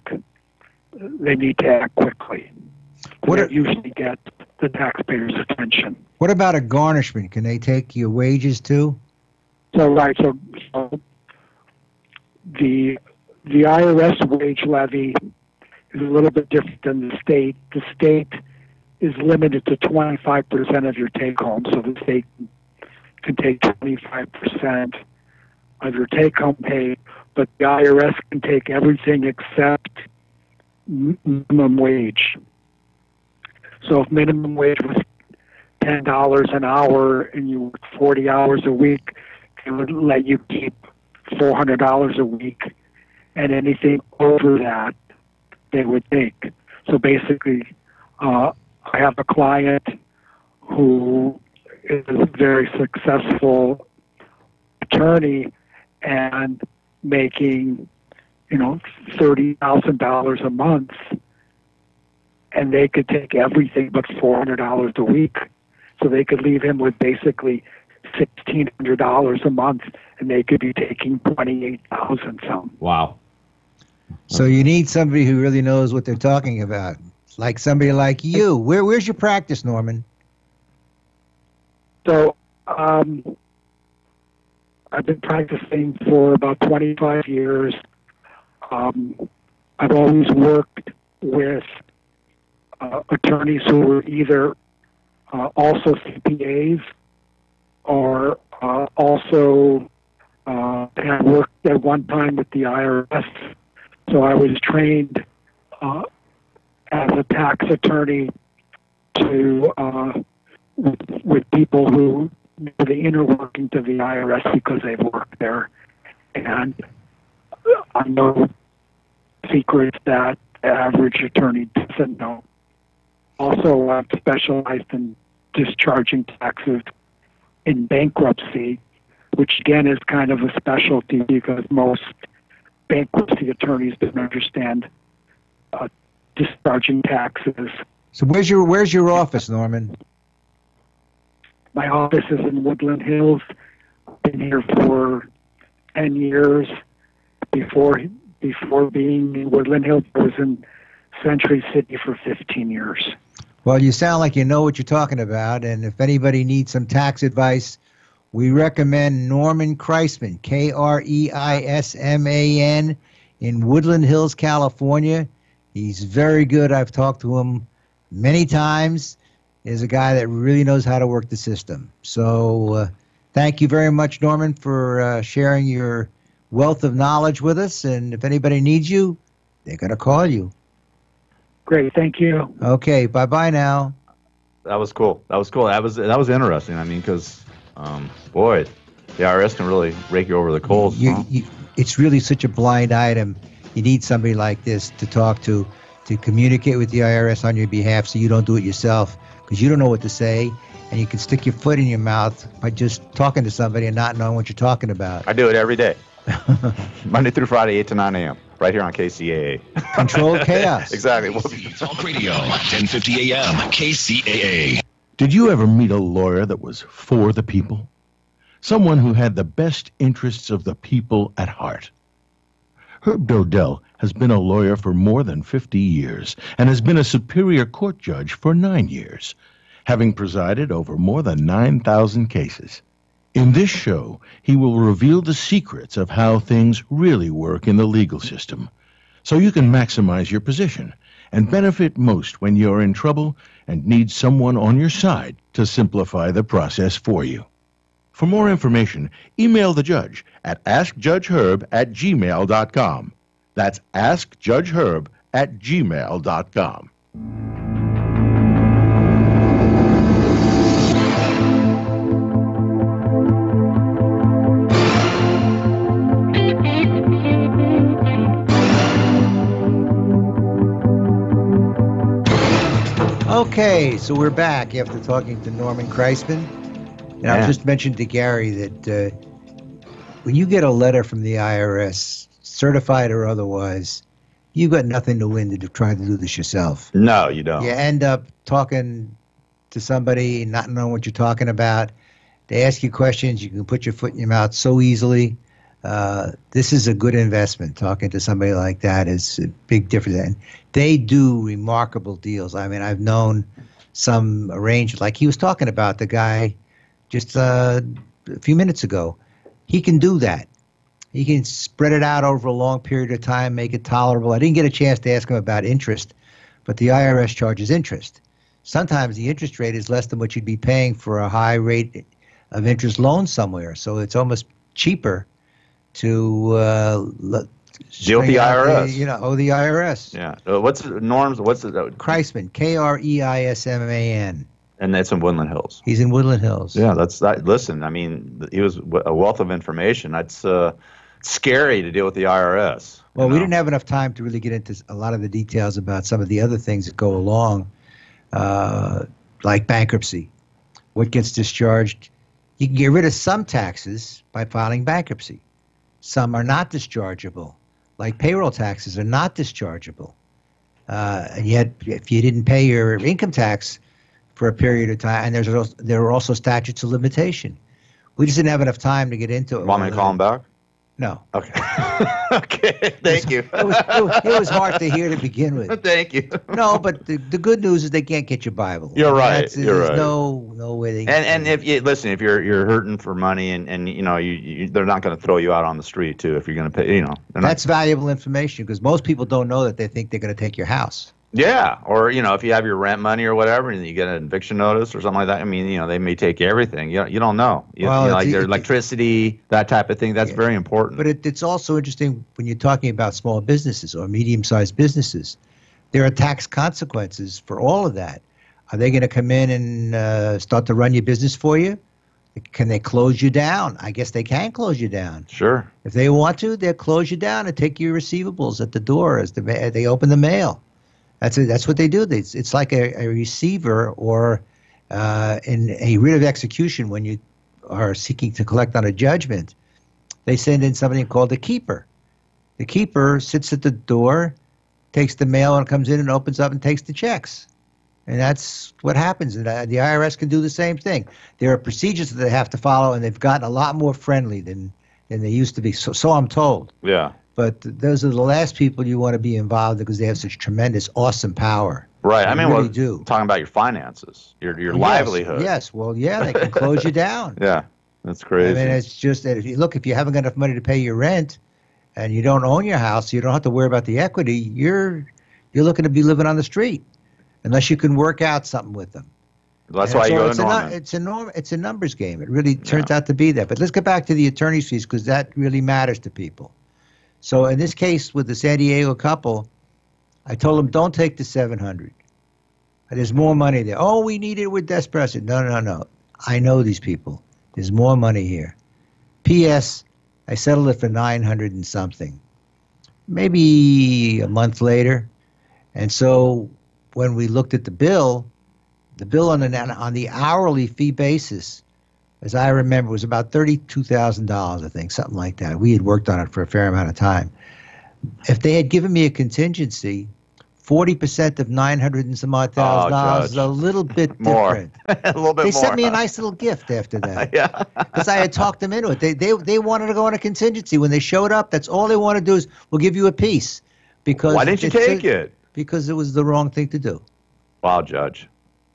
they need to act quickly. That usually get the taxpayer's attention. What about a garnishment? Can they take your wages too? So the IRS wage levy is a little bit different than the state. The state is limited to 25% of your take home, so the state can take 25% of your take home pay, but the IRS can take everything except minimum wage. So if minimum wage was $10 an hour and you work 40 hours a week, they would let you keep $400 a week, and anything over that they would take. So basically, I have a client who is a very successful attorney and making, $30,000 a month, and they could take everything but $400 a week. So they could leave him with basically $1,600 a month, and they could be taking $28,000 some. Wow. So you need somebody who really knows what they're talking about, like somebody like you. Where's your practice, Norman? So I've been practicing for about 25 years. I've always worked with attorneys who were either also CPAs or also had worked at one time with the IRS. So I was trained as a tax attorney to with people who know the inner workings of the IRS because they've worked there, and I know secrets that the average attorney doesn't know. Also, I've specialized in discharging taxes in bankruptcy, which again is kind of a specialty because most bankruptcy attorneys don't understand discharging taxes. So where's your office, Norman? My office is in Woodland Hills. I've been here for 10 years. Before being in Woodland Hills, I was in Century City for 15 years. Well, you sound like you know what you're talking about, and if anybody needs some tax advice, we recommend Norman Kreisman, Kreisman, in Woodland Hills, California. He's very good. I've talked to him many times. He's a guy that really knows how to work the system. So thank you very much, Norman, for sharing your wealth of knowledge with us. And if anybody needs you, they're going to call you. Great. Thank you. Okay. Bye-bye now. That was cool. That was interesting. I mean, because, boy, the IRS can really rake you over the coals. It's really such a blind item. You need somebody like this to talk to communicate with the IRS on your behalf so you don't do it yourself, because you don't know what to say, and you can stick your foot in your mouth by just talking to somebody and not knowing what you're talking about. I do it every day. Monday through Friday, 8 to 9 a.m., right here on KCAA. Controlled chaos. Exactly. Talk Radio, 1050 a.m., KCAA. Did you ever meet a lawyer that was for the people? Someone who had the best interests of the people at heart? Herb Dodell has been a lawyer for more than 50 years and has been a Superior Court judge for 9 years, having presided over more than 9,000 cases. In this show, he will reveal the secrets of how things really work in the legal system, so you can maximize your position and benefit most when you're in trouble and need someone on your side to simplify the process for you. For more information, email the judge at askjudgeherb@gmail.com. That's askjudgeherb@gmail.com. Okay, so we're back after talking to Norman Kreisman. And I just mentioned to Gary that when you get a letter from the IRS, certified or otherwise, you've got nothing to win to try to do this yourself. No, you don't. You end up talking to somebody, not knowing what you're talking about. They ask you questions. You can put your foot in your mouth so easily. This is a good investment. Talking to somebody like that is a big difference. And they do remarkable deals. I mean, I've known some arrangement, like he was talking about, the guy just a few minutes ago. He can do that. He can spread it out over a long period of time, make it tolerable. I didn't get a chance to ask him about interest, but the IRS charges interest. Sometimes the interest rate is less than what you'd be paying for a high rate of interest loan somewhere. So it's almost cheaper to deal with the IRS. Owe the IRS. Yeah. What's the norms? What's the Kreisman? Kreisman. And that's in Woodland Hills. He's in Woodland Hills. Yeah, that's that. Listen, I mean, he was a wealth of information. That's scary to deal with the IRS. Well, we didn't have enough time to really get into a lot of the details about some of the other things that go along, like bankruptcy. What gets discharged? You can get rid of some taxes by filing bankruptcy. Some are not dischargeable, like payroll taxes are not dischargeable. And yet, if you didn't pay your income tax for a period of time, and there are also statutes of limitation. We just didn't have enough time to get into it. Want me to call him back? No. Okay. Okay. Thank you. It was hard to hear to begin with. Thank you. No, but the good news is they can't get your Bible. You're right. You're right. There's no way they. And if you listen, if you're hurting for money, and you know they're not going to throw you out on the street too if you're going to pay. That's valuable information because most people don't know that. They think they're going to take your house. Yeah, or if you have your rent money or whatever, and you get an eviction notice or something like that. I mean, they may take everything. You don't know. Like their electricity, that type of thing. That's very important. But it's also interesting when you're talking about small businesses or medium-sized businesses. There are tax consequences for all of that. Are they going to come in and start to run your business for you? Can they close you down? I guess they can close you down. Sure. If they want to, they'll close you down and take your receivables at the door as they open the mail. That's what they do. It's like a receiver or in a writ of execution when you are seeking to collect on a judgment. They send in something called a keeper. The keeper sits at the door, takes the mail, and comes in and opens up and takes the checks. And that's what happens. And the IRS can do the same thing. There are procedures that they have to follow, and they've gotten a lot more friendly than they used to be. So I'm told. Yeah. But those are the last people you want to be involved because they have such tremendous, awesome power. Right. They really do. Talking about your finances, your livelihood. Yes. Well, yeah, they can close you down. Yeah, that's crazy. I mean, it's just that if you haven't got enough money to pay your rent, and you don't own your house, you don't have to worry about the equity. You're looking to be living on the street, unless you can work out something with them. That's why you go to Norman. It's a numbers game. It really turns out to be that. But let's get back to the attorney's fees because that really matters to people. So in this case with the San Diego couple, I told them don't take the $700. There's more money there. Oh, we need it. We're desperate. I said, no. I know these people. There's more money here. P.S. I settled it for $900 and something. Maybe a month later. And so when we looked at the bill on the hourly fee basis, as I remember, was about $32,000, I think, something like that. We had worked on it for a fair amount of time. If they had given me a contingency 40% of 900 and some odd thousand dollars is a little bit different. A little bit They more. sent me a nice little gift after that. Yeah. Because I had talked them into it. They wanted to go on a contingency. When they showed up, that's all they want to do is, we'll give you a piece. Because Why didn't you take it? Because it was the wrong thing to do. Wow, Judge.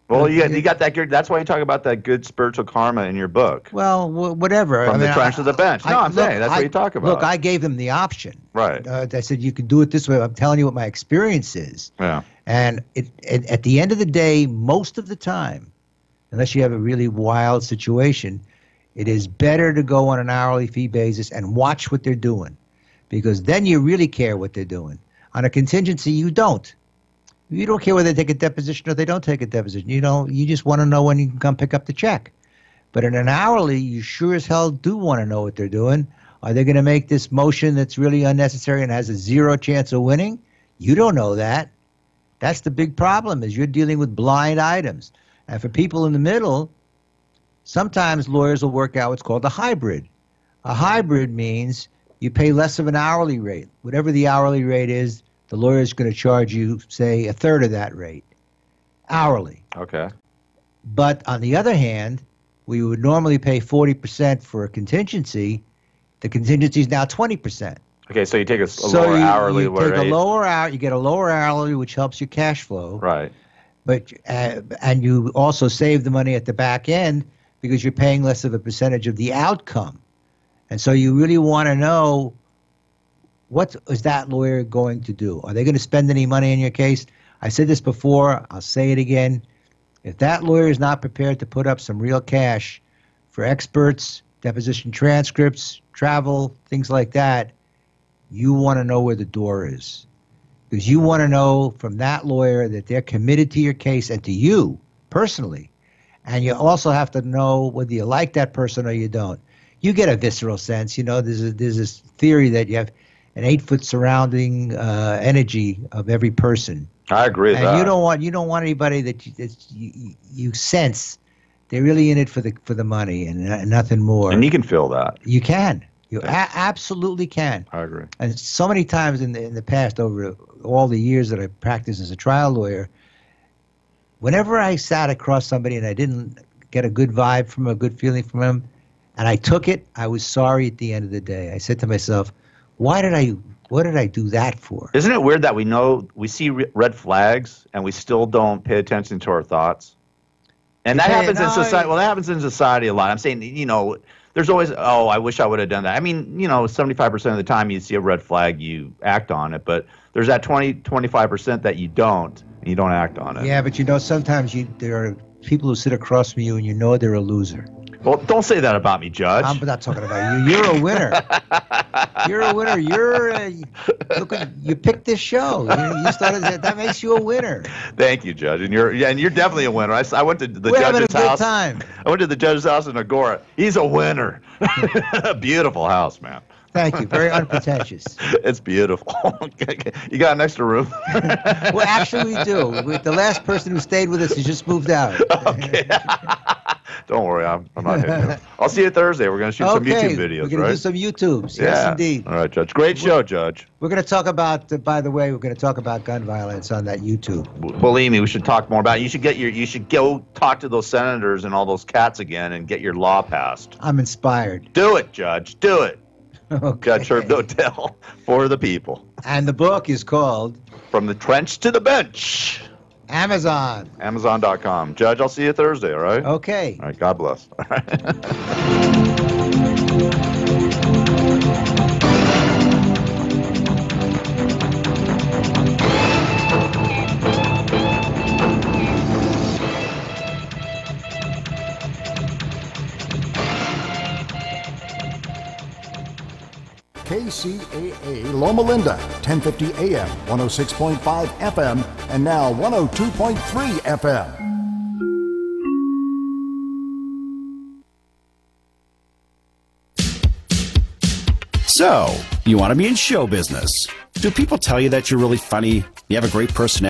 Well, you got that good. That's why you talk about that good spiritual karma in your book. Well, whatever. From the trench to the bench. No, I'm saying that's what you talk about. Look, I gave them the option. Right. I said, you can do it this way. I'm telling you what my experience is. Yeah. And at the end of the day, most of the time, unless you have a really wild situation, it is better to go on an hourly fee basis and watch what they're doing, because then you really care what they're doing. On a contingency, you don't. You don't care whether they take a deposition or they don't take a deposition. You just want to know when you can come pick up the check. But in an hourly, you sure as hell do want to know what they're doing. Are they going to make this motion that's really unnecessary and has a 0 chance of winning? You don't know that. That's the big problem, is you're dealing with blind items. And for people in the middle, sometimes lawyers will work out what's called a hybrid. A hybrid means you pay less of an hourly rate. Whatever the hourly rate is, the lawyer is going to charge you, say, a third of that rate, hourly. Okay. But on the other hand, we would normally pay 40% for a contingency. The contingency is now 20%. Okay, so you take a lower hourly you rate. Take a lower hour, you get a lower hourly, which helps your cash flow. Right. But and you also save the money at the back end because you're paying less of a percentage of the outcome. And so you really want to know, what is that lawyer going to do? Are they going to spend any money in your case? I said this before. I'll say it again. If that lawyer is not prepared to put up some real cash for experts, deposition transcripts, travel, things like that, you want to know where the door is. Because you want to know from that lawyer that they're committed to your case and to you personally. And you also have to know whether you like that person or you don't. You get a visceral sense. There's this theory that you have an 8-foot surrounding energy of every person. I agree with that. And you don't want anybody that you sense they're really in it for the money and nothing more. And you can feel that. You can. You absolutely can. I agree. And so many times in the past, over all the years that I practiced as a trial lawyer, whenever I sat across somebody and I didn't get a good vibe from him, a good feeling from him, and I took it, I was sorry at the end of the day. I said to myself, what did I do that for? Isn't it weird that we see red flags and we still don't pay attention to our thoughts? And that happens in society. Well, that happens in society a lot. I'm saying, there's always, I wish I would have done that. I mean, 75% of the time you see a red flag, you act on it. But there's that 25% that you don't, and you don't act on it. Yeah, but sometimes there are people who sit across from you and you know they're a loser. Well, don't say that about me, Judge. I'm not talking about you. You're a winner. You're a winner. You picked this show. You started that makes you a winner. Thank you, Judge. And you're definitely a winner. I went to the We're judge's having a house. good time. I went to the judge's house in Agora. He's a winner. Beautiful house, man. Thank you. Very unpretentious. It's beautiful. You got an extra room? Well, actually, we do. The last person who stayed with us has just moved out. Okay. Don't worry, I'm not hitting you. I'll see you Thursday. We're going to shoot some YouTube videos, we're going to do some YouTubes. Yeah. Yes, indeed. All right, Judge. Great show, Judge. We're going to talk about, by the way, gun violence on that YouTube. Believe me, we should talk more about it. You should go talk to those senators and all those cats again and get your law passed. I'm inspired. Do it, Judge. Do it. Okay. Judge Herb Dodell for the people. And the book is called From the Trench to the Bench. Amazon. Amazon.com. Judge, I'll see you Thursday, all right? Okay. All right, God bless. All right. KCAA Loma Linda, 1050 AM, 106.5 FM, and now 102.3 FM. So, you want to be in show business. Do people tell you that you're really funny, you have a great personality?